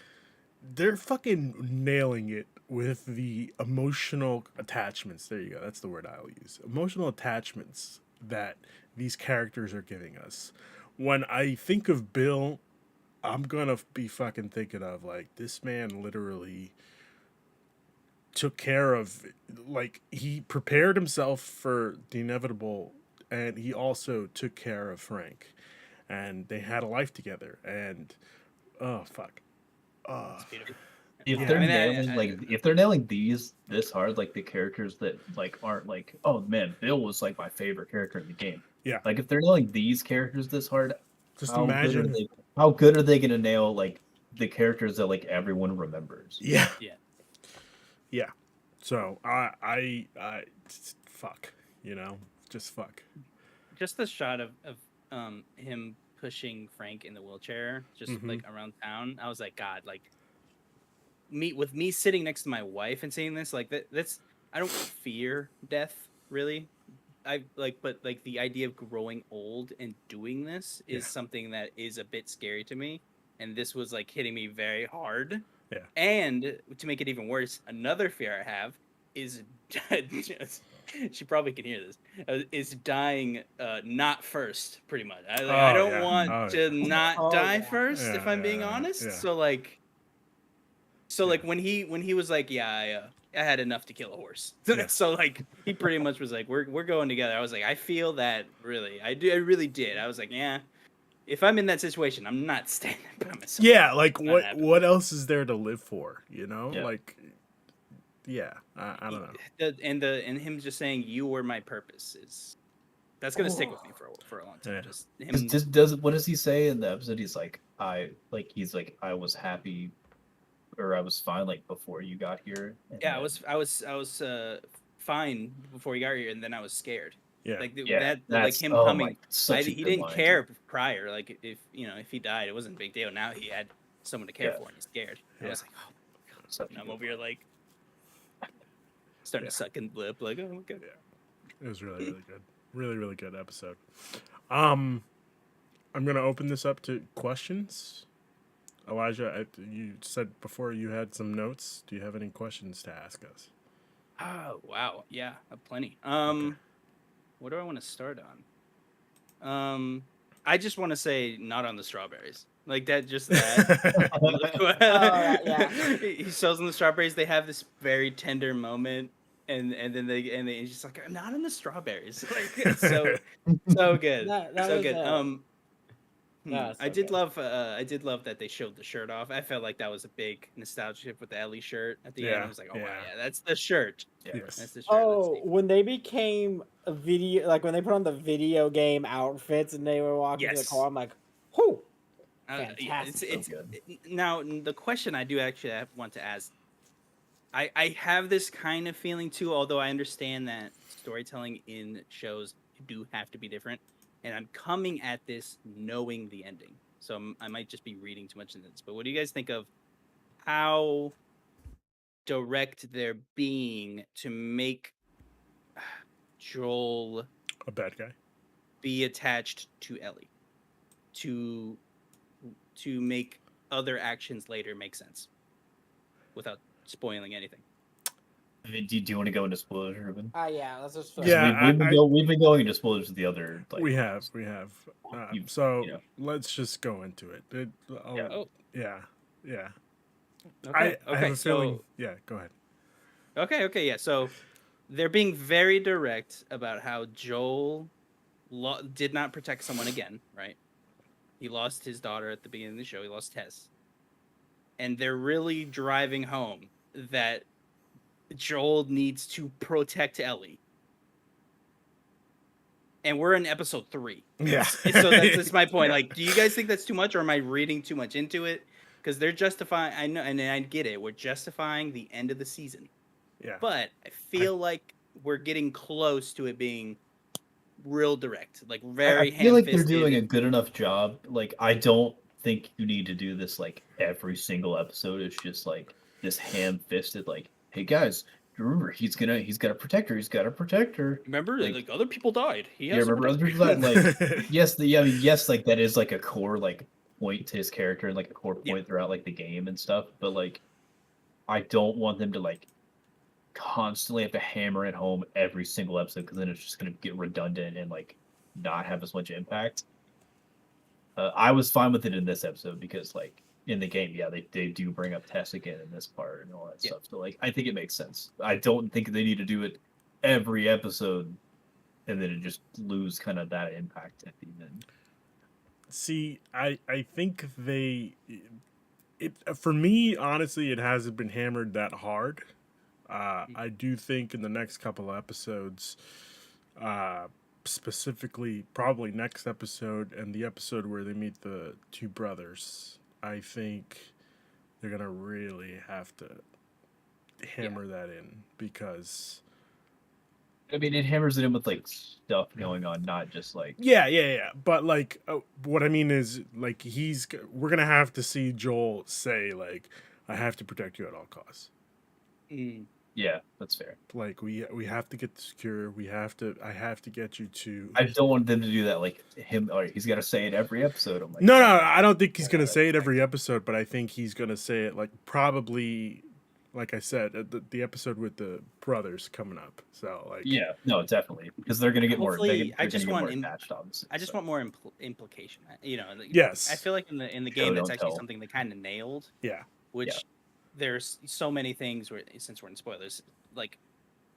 they're fucking nailing it with the emotional attachments. There you go. That's the word I'll use. Emotional attachments that these characters are giving us. When I think of Bill, I'm gonna be fucking thinking of, like, this man literally took care of, like, he prepared himself for the inevitable, and he also took care of Frank, and they had a life together. And oh fuck, It's beautiful. If Yeah. they're I mean, nailing if they're nailing these this hard, like the characters that like aren't like, oh man, Bill was like my favorite character in the game. Yeah. Like if they're nailing these characters this hard, just how imagine. how good are they gonna nail like the characters that like everyone remembers? Yeah. Yeah. Yeah. So I fuck, just fuck. Just the shot of him pushing Frank in the wheelchair, just Mhm. like around town. I was like, God, like me sitting next to my wife and seeing this, like that's I don't fear death really. But the idea of growing old and doing this is Yeah. something that is a bit scary to me, and this was like hitting me very hard. Yeah. And to make it even worse, another fear I have is she probably can hear this. Is dying not first, pretty much. I Oh, don't yeah. want Oh, to not Oh, die yeah. first, if I'm being Yeah, honest. yeah. So like when he was like, yeah, I had enough to kill a horse. Yeah. So like he pretty much was like, we're going together. I was like, I feel that really. I really did. I was like, yeah, if I'm in that situation, I'm not standing by myself. Yeah, like Not what happening. what else is there to live for? Yeah. Like, yeah, I don't know. And him just saying you were my purpose that's gonna stick with me for a long time. Yeah. Just him. Does what does he say in the episode? He's like, I was happy, or I was fine like before you got here. And Yeah, then- I was fine before he got here, and then I was scared. Yeah. Like Yeah, that, like that's him oh coming. my, such a He good didn't line. care prior. Like if he died, it wasn't a big deal. Now he had someone to care Yeah. for, and he's scared. And I Yeah. was like, oh, Such a and I'm good over here like starting to suck in the lip, like, oh my god. It was really, really good. Really, really good episode. I'm gonna open this up to questions. Elijah, you said before you had some notes. Do you have any questions to ask us? Oh wow, yeah, plenty. What do I want to start on? I just want to say not on the strawberries. Like that, just that. yeah. He shows them the strawberries. They have this very tender moment, and then he's just like, I'm not on the strawberries. Like it's so good, That so was good. Yeah, I so did good. love that they showed the shirt off. I felt like that was a big nostalgia with the Ellie shirt at the end. Yeah, I was like, oh wow, yeah. yeah, that's the shirt. Yeah. Yes. That's the shirt. Oh, That's when they became a video, like when they put on the video game outfits and they were walking to the Yes. car, I'm like, whoo! Yeah, Fantastic. it's So good. now the question I do actually want to ask. I have this kind of feeling too, although I understand that storytelling in shows do have to be different, and I'm coming at this knowing the ending, so I might just be reading too much into this. But what do you guys think of how direct they're being to make Joel A bad guy. be attached to Ellie, to make other actions later make sense without spoiling anything? I mean, do you want to go into spoilers, Ruben? Yeah, let's just. Yeah, we've been going into spoilers with the other. Like, we have. You- So you know. let's just go into it. Yeah. Oh. Yeah. Okay. I have a feeling. Yeah, go ahead. Okay, yeah. So they're being very direct about how Joel did not protect someone again, right? He lost his daughter at the beginning of the show. He lost Tess. And they're really driving home that Joel needs to protect Ellie. And we're in episode 3. Yeah. So that's my point. Yeah. Like, do you guys think that's too much, or am I reading too much into it? Because they're justifying. I know, and I get it. We're justifying the end of the season. Yeah. But I feel like we're getting close to it being real direct, like very. I feel like they're ham-fisted. doing a good enough job. Like, I don't think you need to do this like every single episode. It's just like this ham-fisted, like, hey guys, remember he's got to protect her. He's got to protect her. Remember, like- like other people died. He Yeah, has to remember other protect people her. died. Like, yes, yes, like that is like a core like point to his character and like a core point throughout like the game and stuff. But like, I don't want them to like constantly have to hammer it home every single episode because then it's just gonna get redundant and like not have as much impact. I was fine with it in this episode because like in the game, yeah, they do bring up Tess again in this part and all that stuff. So like, I think it makes sense. I don't think they need to do it every episode and then it just lose kind of that impact at the end. See, I think it for me honestly it hasn't been hammered that hard. I do think in the next couple of episodes, specifically probably next episode and the episode where they meet the two brothers, I think they're gonna really have to hammer that in because I mean, it hammers it in with like stuff going on, not just like yeah. But like, what I mean is like we're gonna have to see Joel say like, "I have to protect you at all costs." yeah, that's fair. Like we have to get secure. I have to get you to. I don't want them to do that like him. Or he's got to say it every episode. I'm like, No, I don't think he's gonna say it every episode, but I think he's gonna say it like probably, like I said, the episode with the brothers coming up. So like, yeah, no, definitely because they're gonna get more. Hopefully, They're I just gonna get want more attached, obviously. I just want more implication. You know, like, Yes. I feel like in the Show, game that's don't actually tell. something they kind of nailed. Yeah. Which there's so many things where, since we're in spoilers, like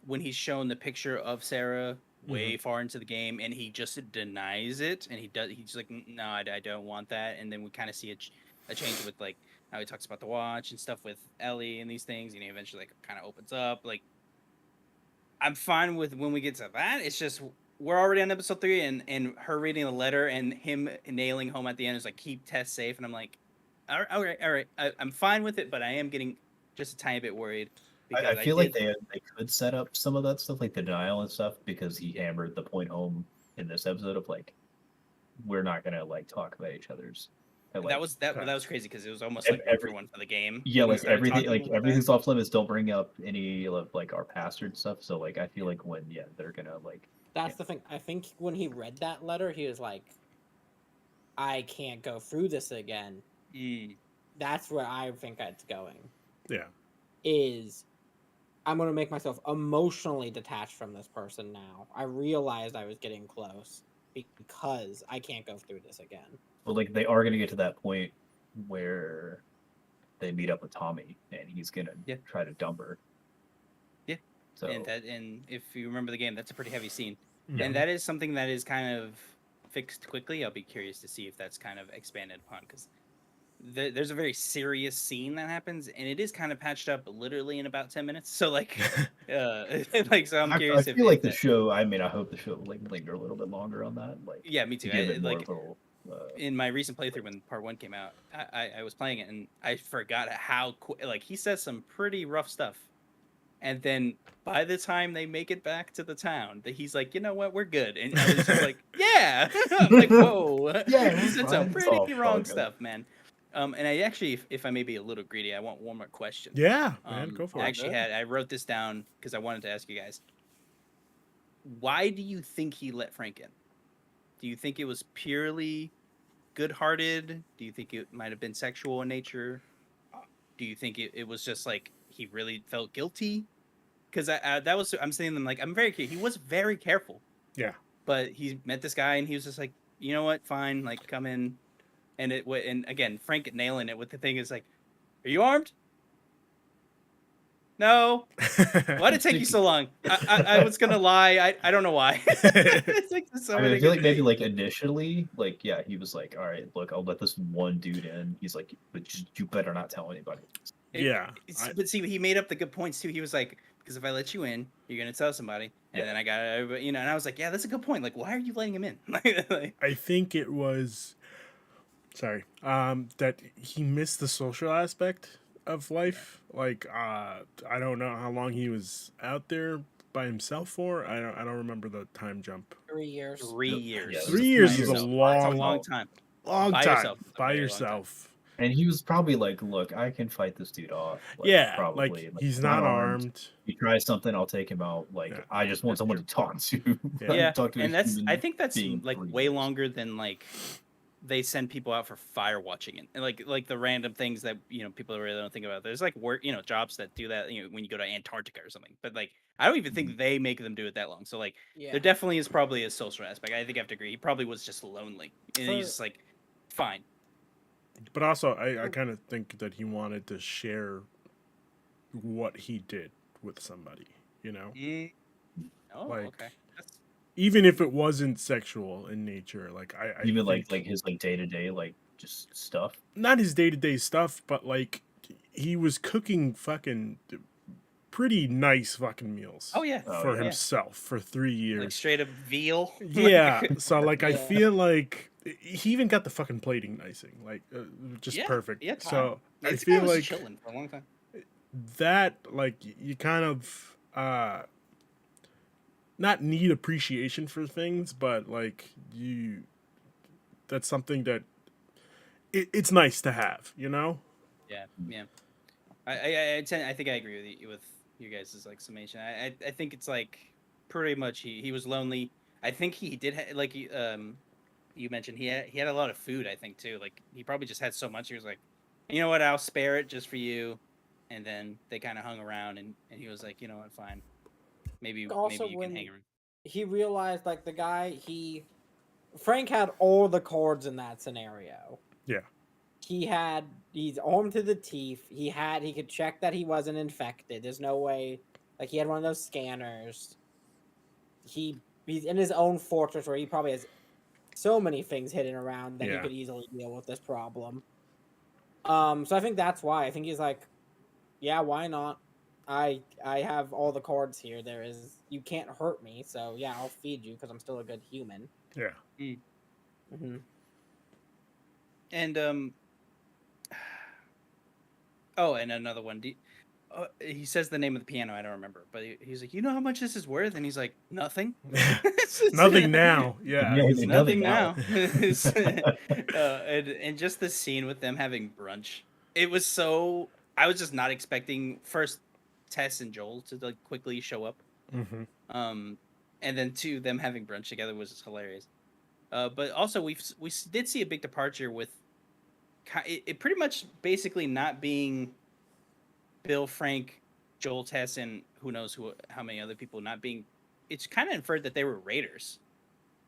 when he's shown the picture of Sarah way far into the game and he just denies it and he's like, no, I don't want that. And then we kind of see a change with like how he talks about the watch and stuff with Ellie and these things, and he eventually like kind of opens up. Like, I'm fine with when we get to that. It's just we're already on episode 3 and her reading the letter and him nailing home at the end is like, keep Tess safe, and I'm like, all right, I'm fine with it, but I am getting just a tiny bit worried I feel like they could set up some of that stuff, like the denial and stuff, because he hammered the point home in this episode of like, we're not gonna like talk about each other's. And, like, that was crazy because it was almost like every- one for the game. yeah, when we like started everything, talking like about that. everything's off limits. Don't bring up any of like our past and stuff. So like, I feel like when they're gonna like. That's the thing. I think when he read that letter, he was like, I can't go through this again. Mm. That's where I think it's going. Yeah. Is I'm going to make myself emotionally detached from this person now. I realized I was getting close because I can't go through this again. Well, like they are gonna get to that point where they meet up with Tommy, and he's gonna try to dump her. Yeah. So And if you remember the game, that's a pretty heavy scene. Yeah. And that is something that is kind of fixed quickly. I'll be curious to see if that's kind of expanded upon because there's a very serious scene that happens, and it is kind of patched up literally in about 10 minutes. So like, like so I'm curious. I feel like the show. I mean, I hope the show like linger a little bit longer on that. Like, yeah, me too. to give it more Like of a little, in my recent playthrough when part 1 came out, I was playing it and I forgot how like he says some pretty rough stuff. And then by the time they make it back to the town, that he's like, you know what, we're good. And I was just like, yeah. I'm like, whoa. Yeah, He said some it's all pretty wrong fun, stuff, man. And I actually, if I may be a little greedy, I want one more question. Yeah, man, go for I it. actually I wrote this down because I wanted to ask you guys. Why do you think he let Frank in? Do you think it was purely good-hearted? Do you think it might have been sexual in nature? Do you think it was just like he really felt guilty? Because that was I'm saying them like I'm very he was very careful. Yeah. But he met this guy and he was just like, you know what, fine, like come in, and and again Frank nailing it with the thing is like, are you armed? No. Why did it take you so long? I was gonna lie. I don't know why. It's like so I mean, I many feel good like maybe things. like initially, like he was like, all right, look, I'll let this one dude in. He's like, but you better not tell anybody. Yeah, But see, he made up the good points too. He was like, because if I let you in, you're gonna tell somebody, and Yeah. then I got and I was like, yeah, that's a good point. Like, why are you letting him in? I think it was that he missed the social aspect of life. Like I don't know how long he was out there by himself for. I don't remember the time jump. 3 years. 3 years. Yeah, 3 years is a That's a long long time. long By time yourself. It's a by very long time. yourself. And he was probably like, look, I can fight this dude off. Like, Yeah, probably. like he's not armed. He tries something, I'll take him out. Like, Yeah. I just want someone to talk to. Yeah, Talk to a and that's human I think that's being like 3 way years. longer than like they send people out for fire watching and like the random things that people really don't think about. There's like work jobs that do that when you go to Antarctica or something. But like I don't even think they make them do it that long. So like Yeah. there definitely is probably a social aspect. I think I have to agree. He probably was just lonely and he's just like fine. But also, I kind of think that he wanted to share what he did with somebody, you know? Oh, Like, okay. That's, Even if it wasn't sexual in nature. Like, I Even think, like his like day to day like just stuff. not his day-to-day stuff, but, like, he was cooking fucking pretty nice fucking meals. oh yeah. Oh, For yeah. himself for 3 Like years. straight up veal. Yeah, so, like, I Yeah. feel like he even got the fucking plating icing. Like, just Yeah, perfect. yeah, So, I This guy feel was like chilling for a long time. that, like, you kind of not need appreciation for things, but like that's something that it's nice to have, you know? Yeah, yeah. I think I agree with you guys' like summation. I think it's like pretty much he was lonely. I think he did like you mentioned he had a lot of food. I think too. Like he probably just had so much. He was like, you know what? I'll spare it just for you. And then they kind of hung around, and he was like, you know what? Fine. Maybe Also, you when can hang around. he realized, like, the guy, Frank had all the cards in that scenario. Yeah. He's armed to the teeth. He could check that he wasn't infected. There's no way, like, he had one of those scanners. He's in his own fortress where he probably has so many things hidden around that he Yeah. could easily deal with this problem. So I think that's why. I think he's like, yeah, why not? I have all the cards here. You can't hurt me, so yeah, I'll feed you because I'm still a good human. Yeah. Mm-hmm. And oh, and another one. he says the name of the piano. I don't remember, but he's like, you know how much this is worth? And he's like, nothing. Nothing now. Yeah. Yeah, he's they like- know Nothing now. now. And just the scene with them having brunch. It was so. I was just not expecting first Tess and Joel to like quickly show up. Mhm. And then two, them having brunch together was just hilarious. But also we did see a big departure with it pretty much basically not being Bill, Frank, Joel, Tess, and who knows how many other people not being. It's kind of inferred that they were raiders,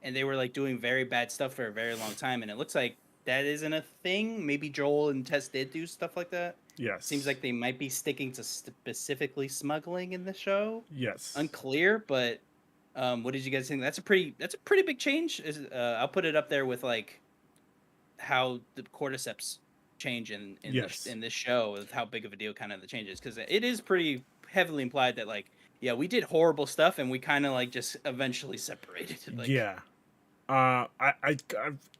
and they were like doing very bad stuff for a very long time. And it looks like that isn't a thing. Maybe Joel and Tess did do stuff like that. Yes. Seems like they might be sticking to specifically smuggling in the show. Yes. Unclear, but what did you guys think? That's a pretty big change. I'll put it up there with like how the cordyceps change in Yes. in this show, with how big of a deal kind of the change is, because it is pretty heavily implied that like, yeah, we did horrible stuff and we kind of like just eventually separated. Like, Yeah. I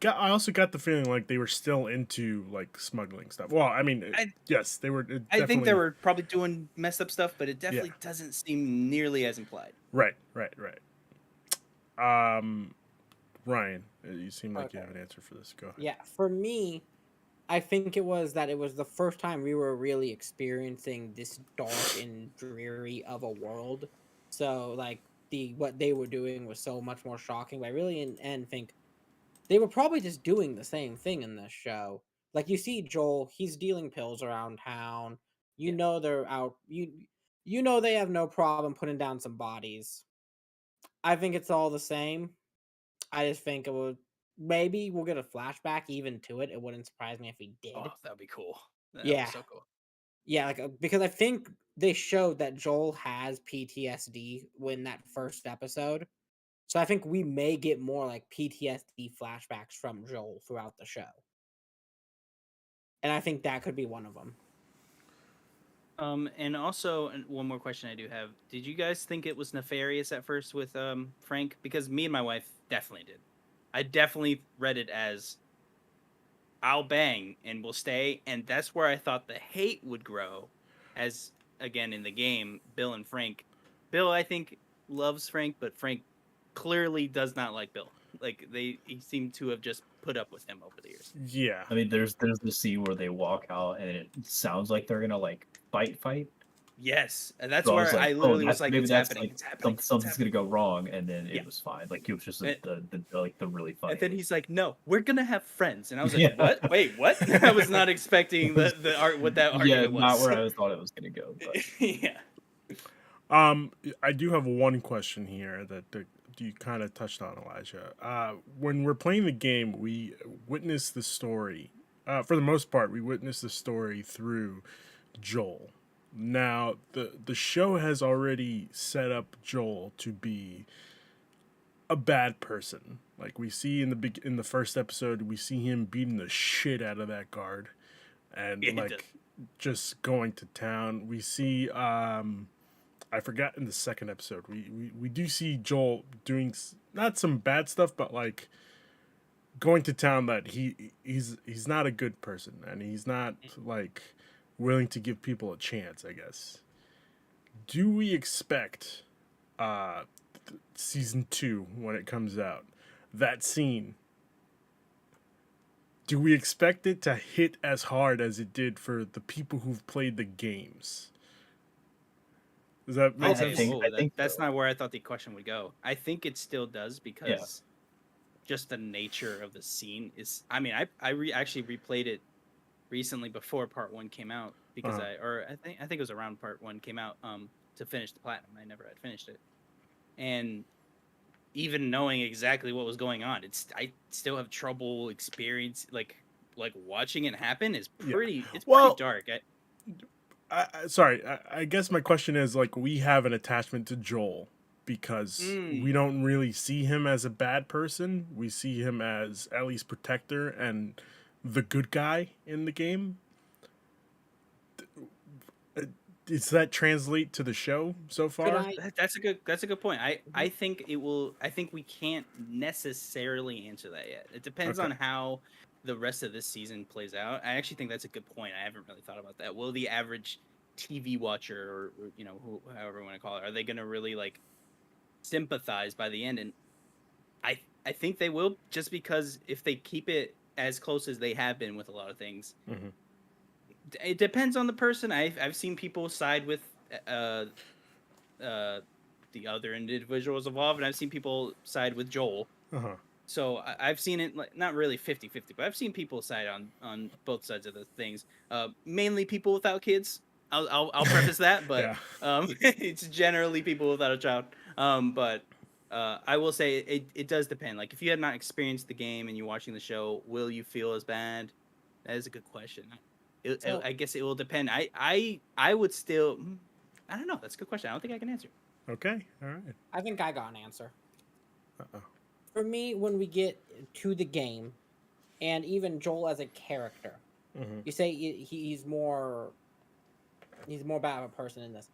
also got the feeling like they were still into like smuggling stuff. Well, I mean, yes, they were. I think they definitely- were probably doing messed up stuff, but it definitely doesn't seem nearly as implied. Right. Ryan, you seem like you Okay. have an answer for this. Go ahead. Yeah, for me, I think it was the first time we were really experiencing this dark and dreary of a world. So like what they were doing was so much more shocking. But I really in end think they were probably just doing the same thing in this show. Like you see Joel, he's dealing pills around town. You Yeah. know they're out. You know they have no problem putting down some bodies. I think it's all the same. I just think it would maybe we'll get a flashback even to it. It wouldn't surprise me if we did. Oh, that would be cool. That would be Yeah. so cool. Yeah, like because I think they showed that Joel has PTSD in that first episode. So I think we may get more like PTSD flashbacks from Joel throughout the show. And I think that could be one of them. And also one more question I do have: did you guys think it was nefarious at first with Frank? Because me and my wife definitely did. I definitely read it as I'll bang and we'll stay, and that's where I thought the hate would grow. As again in the game, Bill and Frank. Bill, I think, loves Frank, but Frank clearly does not like Bill. Like he seemed to have just put up with him over the years. Yeah. I mean, there's the scene where they walk out and it sounds like they're gonna like fight. Yes, and that's So where was like, I literally oh, was like, maybe it's that's happening, like it's happening. something's gonna go wrong, and then Yeah. it was fine. Like it was just And- the really funny. And then he's like, "No, we're gonna have friends," and I was like, Yeah. "What? Wait, what?" I was not expecting the art what that yeah, argument was. not where I thought it was gonna go. But Yeah. I do have one question here that you kind of touched on, Elijah. When we're playing the game, we witness the story. For the most part, we witness the story through Joel. Now, the show has already set up Joel to be a bad person. Like we see in the first episode, we see him beating the shit out of that guard, and Yeah, he like does. just going to town. We see I forgot in the second episode we do see Joel doing not some bad stuff, but like going to town that he's not a good person, and he's not like willing to give people a chance, I guess. Do we expect season 2 when it comes out, that scene, do we expect it to hit as hard as it did for the people who've played the games? Does that make I sense? think- that's so. not where I thought the question would go. I think it still does because just the nature of the scene is. I mean, I actually replayed it recently before part 1 came out because I think it was around part 1 came out to finish the platinum. I never had finished it, and even knowing exactly what was going on, I still have trouble like watching it happen is pretty. It's Well, pretty dark. Sorry, I guess my question is like we have an attachment to Joel because we don't really see him as a bad person. We see him as Ellie's protector and the good guy in the game. Does that translate to the show so far? That's a good point. I think it will. I think we can't necessarily answer that yet. It depends Okay. on how the rest of this season plays out. I actually think that's a good point. I haven't really thought about that. Will the average TV watcher or however you want to call it, are they going to really like sympathize by the end? And I think they will, just because if they keep it as close as they have been with a lot of things, Mhm. it depends on the person. I've seen people side with the other individuals involved, and I've seen people side with Joel. Uh-huh. So I've seen it like not really 50-50, but I've seen people side on both sides of the things. Mainly people without kids. I'll preface that, but Yeah. it's generally people without a child. But I will say it does depend. Like if you have not experienced the game and you're watching the show, will you feel as bad? That is a good question. So- I guess it will depend. I would still. I don't know. That's a good question. I don't think I can answer. Okay. All right. I think I got an answer. Uh-oh. For me, when we get to the game, and even Joel as a character, Mhm. you say he's more bad of a person in this.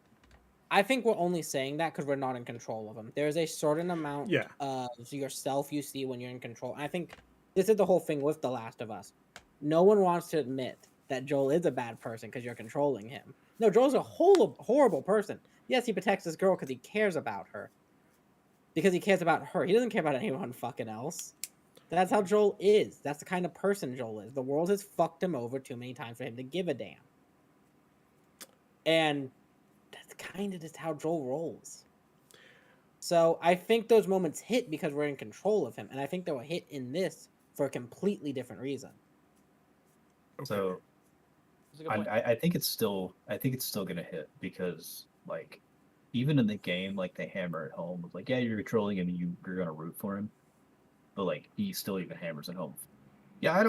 I think we're only saying that because we're not in control of him. There's a certain amount Yeah. of yourself you see when you're in control. And I think this is the whole thing with The Last of Us. No one wants to admit that Joel is a bad person because you're controlling him. No, Joel's a horrible person. Yes, he protects this girl because he cares about her. Because he cares about her. He doesn't care about anyone fucking else. That's how Joel is. That's the kind of person Joel is. The world has fucked him over too many times for him to give a damn. And that's kind of just how Joel rolls. So I think those moments hit because we're in control of him. And I think they will hit in this for a completely different reason. Okay. So That's a good point. I think it's still gonna hit because like even in the game, like they hammer it home with like, yeah, you're controlling him and you're gonna root for him. But like he still even hammers it home. Yeah,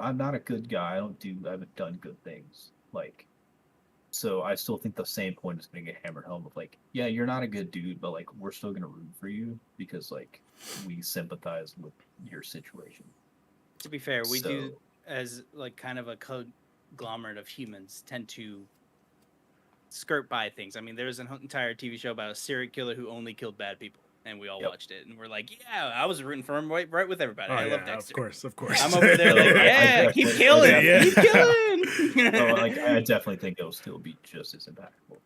I'm not a good guy. I haven't done good things. Like so I still think the same point is gonna get hammered home of like, yeah, you're not a good dude, but like we're still gonna root for you because like we sympathize with your situation. To be fair, we do, So- as like kind of a conglomerate of humans, tend to skirt by things. I mean, there was an entire TV show about a serial killer who only killed bad people, and we all Yep. watched it, and we're like, yeah, I was rooting for him right with everybody. Oh, I yeah, love Dexter. of course. I'm over there like, I yeah, keep definitely- killing, Yeah. keep killing. So like I definitely think it'll still be just as impactful.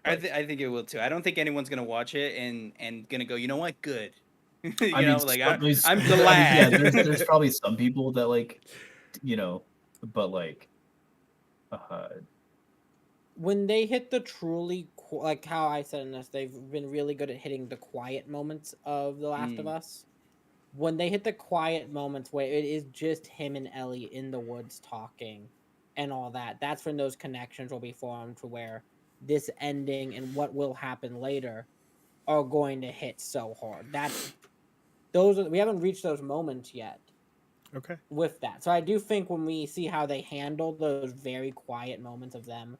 I think it will too. I don't think anyone's gonna watch it and gonna go, you know what, good. I mean, like there's- I'm I mean, glad. yeah, there's probably some people that like, but like, When they hit the truly, like how I said in this, they've been really good at hitting the quiet moments of The Last of Us. When they hit the quiet moments where it is just him and Ellie in the woods talking and all that, that's when those connections will be formed to where this ending and what will happen later are going to hit so hard. We haven't reached those moments yet Okay. with that. So I do think when we see how they handle those very quiet moments of them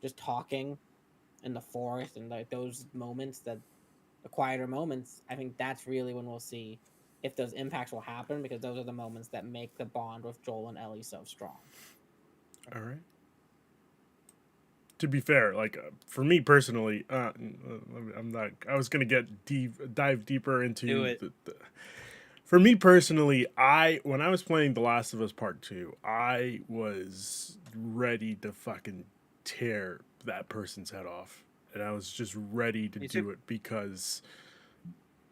just talking in the forest and like those moments, that the quieter moments, I think that's really when we'll see if those impacts will happen, because those are the moments that make the bond with Joel and Ellie so strong. All right. To be fair, like for me personally, I'm not. I was gonna dive deeper into Do it. For me personally, when I was playing The Last of Us Part 2, I was ready to fucking tear that person's head off, and I was just ready to Me do too. it because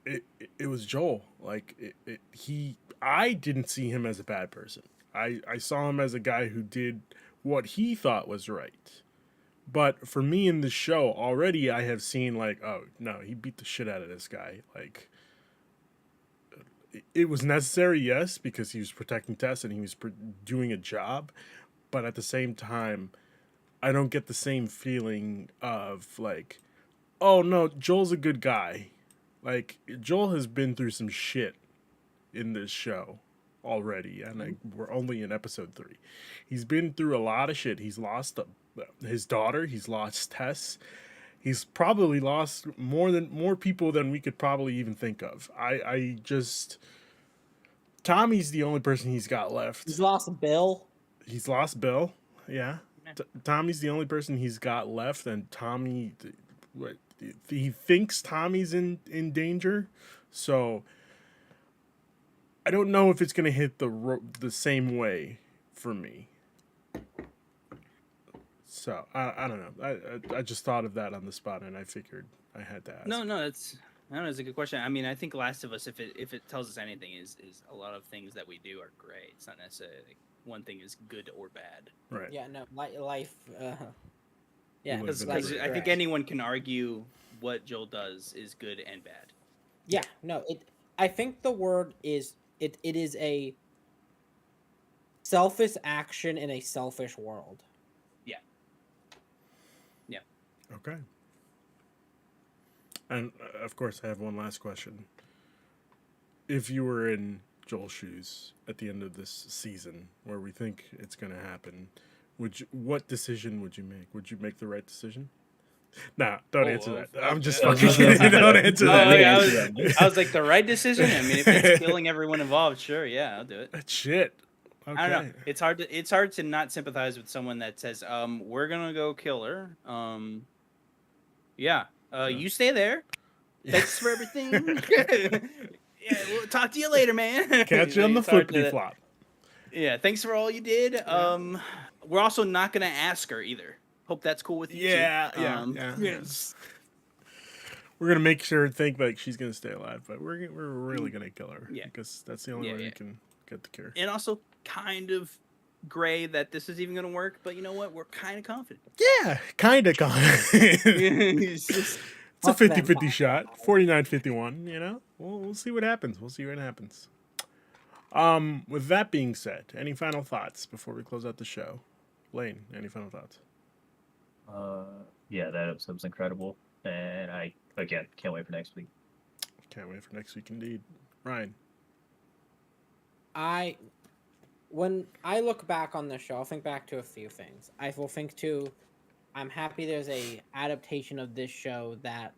it was Joel. Like I didn't see him as a bad person. I saw him as a guy who did what he thought was right. But for me in the show, already I have seen like, oh no, he beat the shit out of this guy. Like, it was necessary, yes, because he was protecting Tess and he was doing a job. But at the same time, I don't get the same feeling of like, oh no, Joel's a good guy. Like, Joel has been through some shit in this show already, and we're only in episode 3. He's been through a lot of shit. He's lost his daughter. He's lost Tess. He's probably lost more people than we could probably even think of. I just Tommy's the only person he's got left. He's lost Bill. He's lost Bill. Yeah. Yeah. Tommy's the only person he's got left, and Tommy, he thinks Tommy's in danger. So I don't know if it's gonna hit the same way for me. So I don't know. I just thought of that on the spot, and I figured I had to ask. No, that's I don't know. It's a good question. I mean, I think Last of Us, if it tells us anything, is a lot of things that we do are great. It's not necessarily like one thing is good or bad. Right. Yeah, no, life. Yeah, live Because in life the is dream. I think correct. anyone can argue what Joel does is good and bad. Yeah, no, I think the word is it is a selfish action in a selfish world. Okay. And of course, I have one last question. If you were in Joel's shoes at the end of this season, where we think it's going to happen, what decision would you make? Would you make the right decision? Nah, don't answer that. I'm just fucking kidding. Don't answer Oh, that. yeah, I was like, the right decision. I mean, if it's killing everyone involved, sure, yeah, I'll do it. Shit. Okay. I don't know. It's hard to not sympathize with someone that says, we're gonna go kill her. Yeah. You stay there. Thanks for everything. Yeah, we'll talk to you later, man. Catch you on the It's hard flippity to- flop. Yeah, thanks for all you did. We're also not gonna ask her either. Hope that's cool with you. Yeah, too. yeah. We're gonna make sure think like she's gonna stay alive, but we're really gonna kill her. Yeah. Because that's the only Yeah, way yeah. you can get the cure. And also kind of gray that this is even gonna work, but you know what? We're kind of confident. Yeah, kinda It's just- It's a Fuck them 50-50 five. shot. 49-51, you know? We'll see what happens. We'll see what happens. With that being said, any final thoughts before we close out the show? Lane, any final thoughts? Yeah, that episode was incredible, and I again can't wait for next week. Can't wait for next week indeed. Ryan. When I look back on this show, I'll think back to a few things. I will think to, I'm happy there's a adaptation of this show that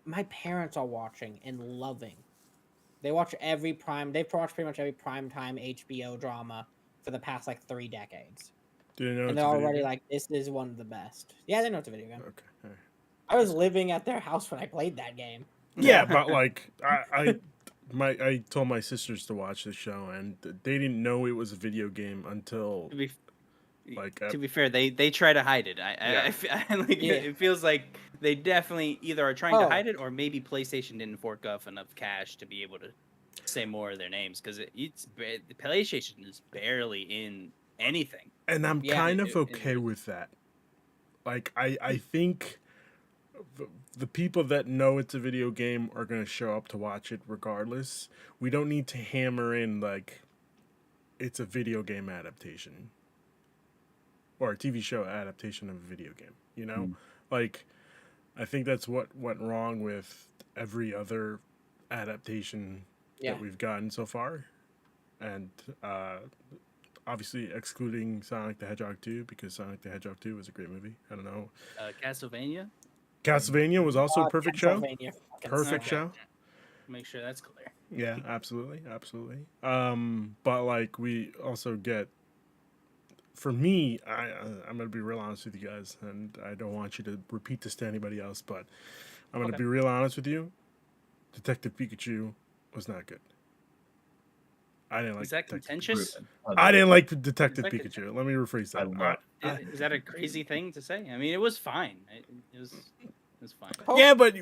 my parents are watching and loving. They watch they've watched pretty much every primetime HBO drama for the past like 3 decades. Do you know And it's they're a video already game? like, this is one of the best. Yeah, they know it's a video game. Okay. All right. I was living at their house when I played that game. Yeah, but like I told my sisters to watch the show, and they didn't know it was a video game until to be like to be fair, they try to hide it. Yeah. It feels like they definitely either are trying Oh. to hide it, or maybe PlayStation didn't fork off enough cash to be able to say more of their names, because the PlayStation is barely in anything. and I'm Yeah, kind of it- okay with that. Like I think the people that know it's a video game are going to show up to watch it regardless. We don't need to hammer in like it's a video game adaptation or a TV show adaptation of a video game, you know? Like I think that's what went wrong with every other adaptation Yeah. that we've gotten so far. And obviously excluding Sonic the Hedgehog 2, because Sonic the Hedgehog 2 was a great movie. I don't know. Castlevania. Castlevania was also a perfect show. Castlevania fucking Perfect sucked. show. Make sure that's clear. Yeah, absolutely, absolutely. But like we also get, for me, I'm gonna be real honest with you guys, and I don't want you to repeat this to anybody else, but I'm gonna Okay. be real honest with you. Detective Pikachu was not good. I didn't like. Is that Detective contentious? I didn't like Detective Detective Pikachu. Let me rephrase I that. love Is that a crazy thing to say? I mean, it was fine. It was fine. Yeah, but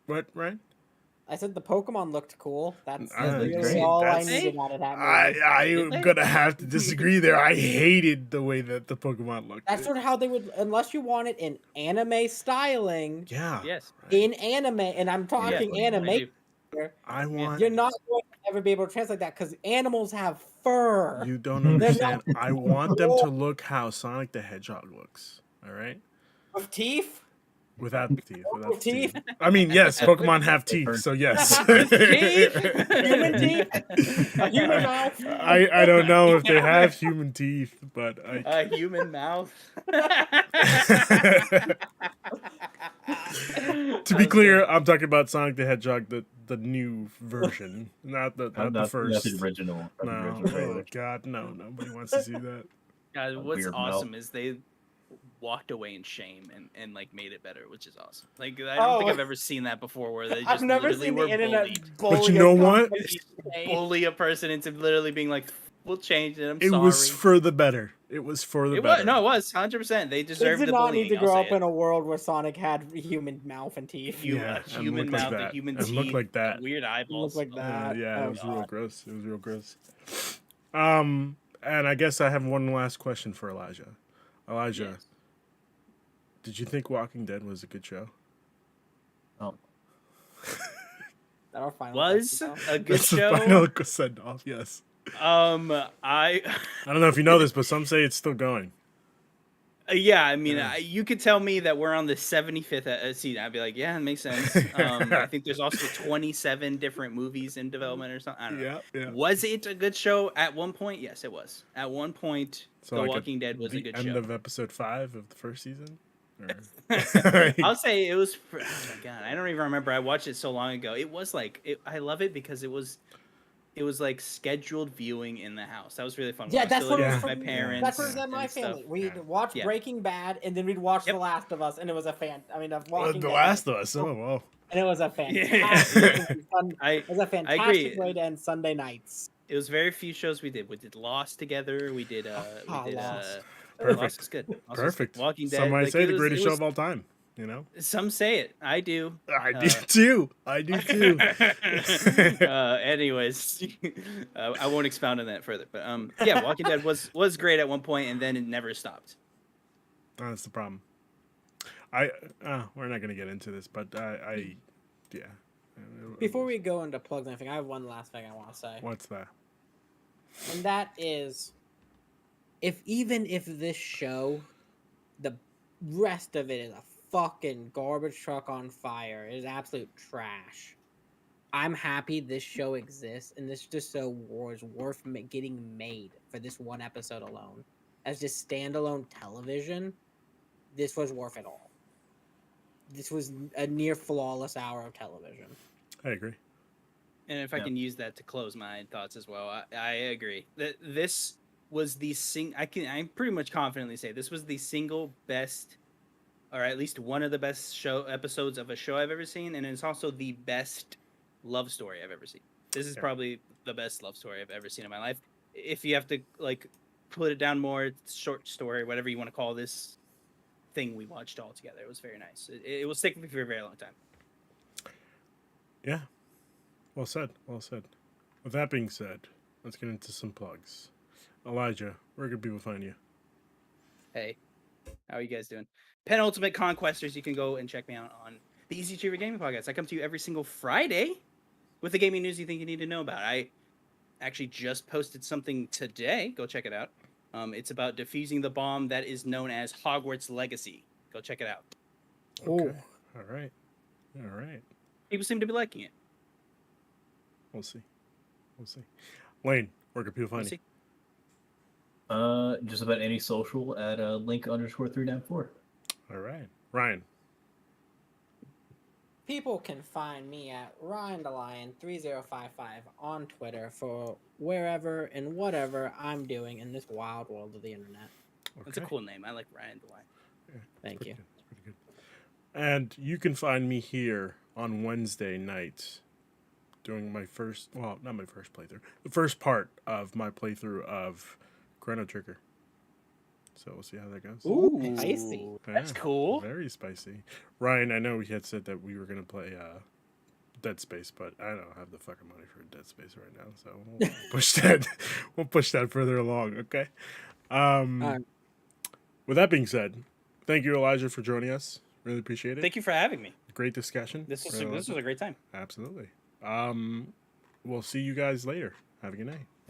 what, right? I said the Pokemon looked cool. That's really great. all That's- I needed out of that movie. I'm gonna have to disagree there. I hated the way that the Pokemon looked. That's sort of how they would, unless you want it in anime styling, Yeah. Yes. right. in anime, and I'm talking I anime. do. I want. You're not going to ever be able to translate that because animals have fur. You don't They're understand. not I want them to cool. look how Sonic the Hedgehog looks. All right. With teeth? Without the teeth. Without the Teeth? teeth. I mean, yes, Pokemon have teeth, so yes. Human teeth? A human mouth? I don't know if they have human teeth, but A human mouth. to be clear, I'm talking about Sonic the Hedgehog, the new version, not the first. the original. Not the No, original oh trailer. God, no, nobody wants to see that. God, what's weird awesome mouth. is they walked away in shame and like made it better, which is awesome. Like I don't think Oh. I've ever seen that before, where they I've just never literally seen were the internet bullied. bully But you know a what? company today. Bully a person into literally being like, We'll change it. I'm It sorry. was for the better. It was for the It better. was no, it was 100%. They Kids deserved did the not bullying. need to I'll grow say up it. in a world where Sonic had human mouth and teeth. Yeah, A and human looked like mouth, that. a human And teeth, looked like that. weird eyeballs. like Oh, that. Yeah, Oh, it was real God. gross. It was real gross. And I guess I have one last question for Elijah. Elijah, yes. did you think Walking Dead was a good show? Oh, That our final Was question, a good That's the show. final send off. Yes. I I don't know if you know this, but some say it's still going. yeah, I mean, Yeah. you could tell me that we're on the 75th season. I'd be like, yeah, it makes sense. I think there's also 27 different movies in development or something. I don't know. Yeah, yeah. Was it a good show at one point? Yes, it was. At one point, So The like Walking Dead was a the good end show. of episode 5 of the first season. Or... I'll say it was. Oh my god, I don't even remember. I watched it so long ago. It was like I love it because it was like scheduled viewing in the house. That was really fun. Yeah, I was that's still what it living was with for my me. parents. That's what it was at my and stuff. family. We'd Yeah. watch Yeah. Breaking Bad, and then we'd watch Yep. The Last of Us, and it was a The Walking Dead. Last of Us. Oh, wow. And it was a Yeah. fantastic, I fantastic agree. way to end Sunday nights. It was very few shows we did. We did Lost together. We did Lost. Lost Perfect. is good. Lost is good. Perfect. Walking Dead. Some might like, say it the was- greatest it show was- of all time. You know, Some say it. I do. I do too. I do too. Anyways, I won't expound on that further. But yeah, Walking Dead was great at one point, and then it never stopped. That's the problem. We're not gonna get into this, but yeah. Before we go into plugs and everything, I have one last thing I want to say. What's that? And that is, even if this show, the rest of it is a fucking garbage truck on fire, it is absolute trash. I'm happy this show exists, and this just so was worth getting made for this one episode alone. As just standalone television, this was worth it all. This was a near flawless hour of television. I agree. And if I Yeah. can use that to close my thoughts as well, I agree that this was the I pretty much confidently say this was the single best, or at least one of the best show episodes of a show I've ever seen, and it's also the best love story I've ever seen. This is Yeah. probably the best love story I've ever seen in my life. If you have to like put it down more, short story, whatever you want to call this thing we watched all together, it was very nice. It will stick with me for a very long time. Yeah. Well said. Well said. With that being said, let's get into some plugs. Elijah, where can people find you? Hey, how are you guys doing? Penultimate Conquesters, you can go and check me out on the Easy Achiever Gaming Podcast. I come to you every single Friday with the gaming news you think you need to know about. I actually just posted something today. Go check it out. It's about defusing the bomb that is known as Hogwarts Legacy. Go check it out. Okay. All right. All right. People seem to be liking it. We'll see. We'll see. Lane, where can people We'll find you? see. just about any social at link_394. All right. Ryan. People can find me at RyanDeLion3055 on Twitter for wherever and whatever I'm doing in this wild world of the internet. That's a Okay. cool name. I like Ryan DeLine. Thank Pretty you. good, pretty good. And you can find me here on Wednesday night doing my first, well, not my first playthrough, the first part of my playthrough of Chrono Trigger. So we'll see how that goes. Ooh, spicy. That's Yeah, cool. Very spicy. Ryan, I know we had said that we were going to play Dead Space, but I don't have the fucking money for Dead Space right now. So we'll push that. We'll push that further along, okay? Alright. With that being said, thank you, Elijah, for joining us. Really appreciate it. Thank you for having me. Great discussion. This was Really a great time. Absolutely. We'll see you guys later. Have a good night.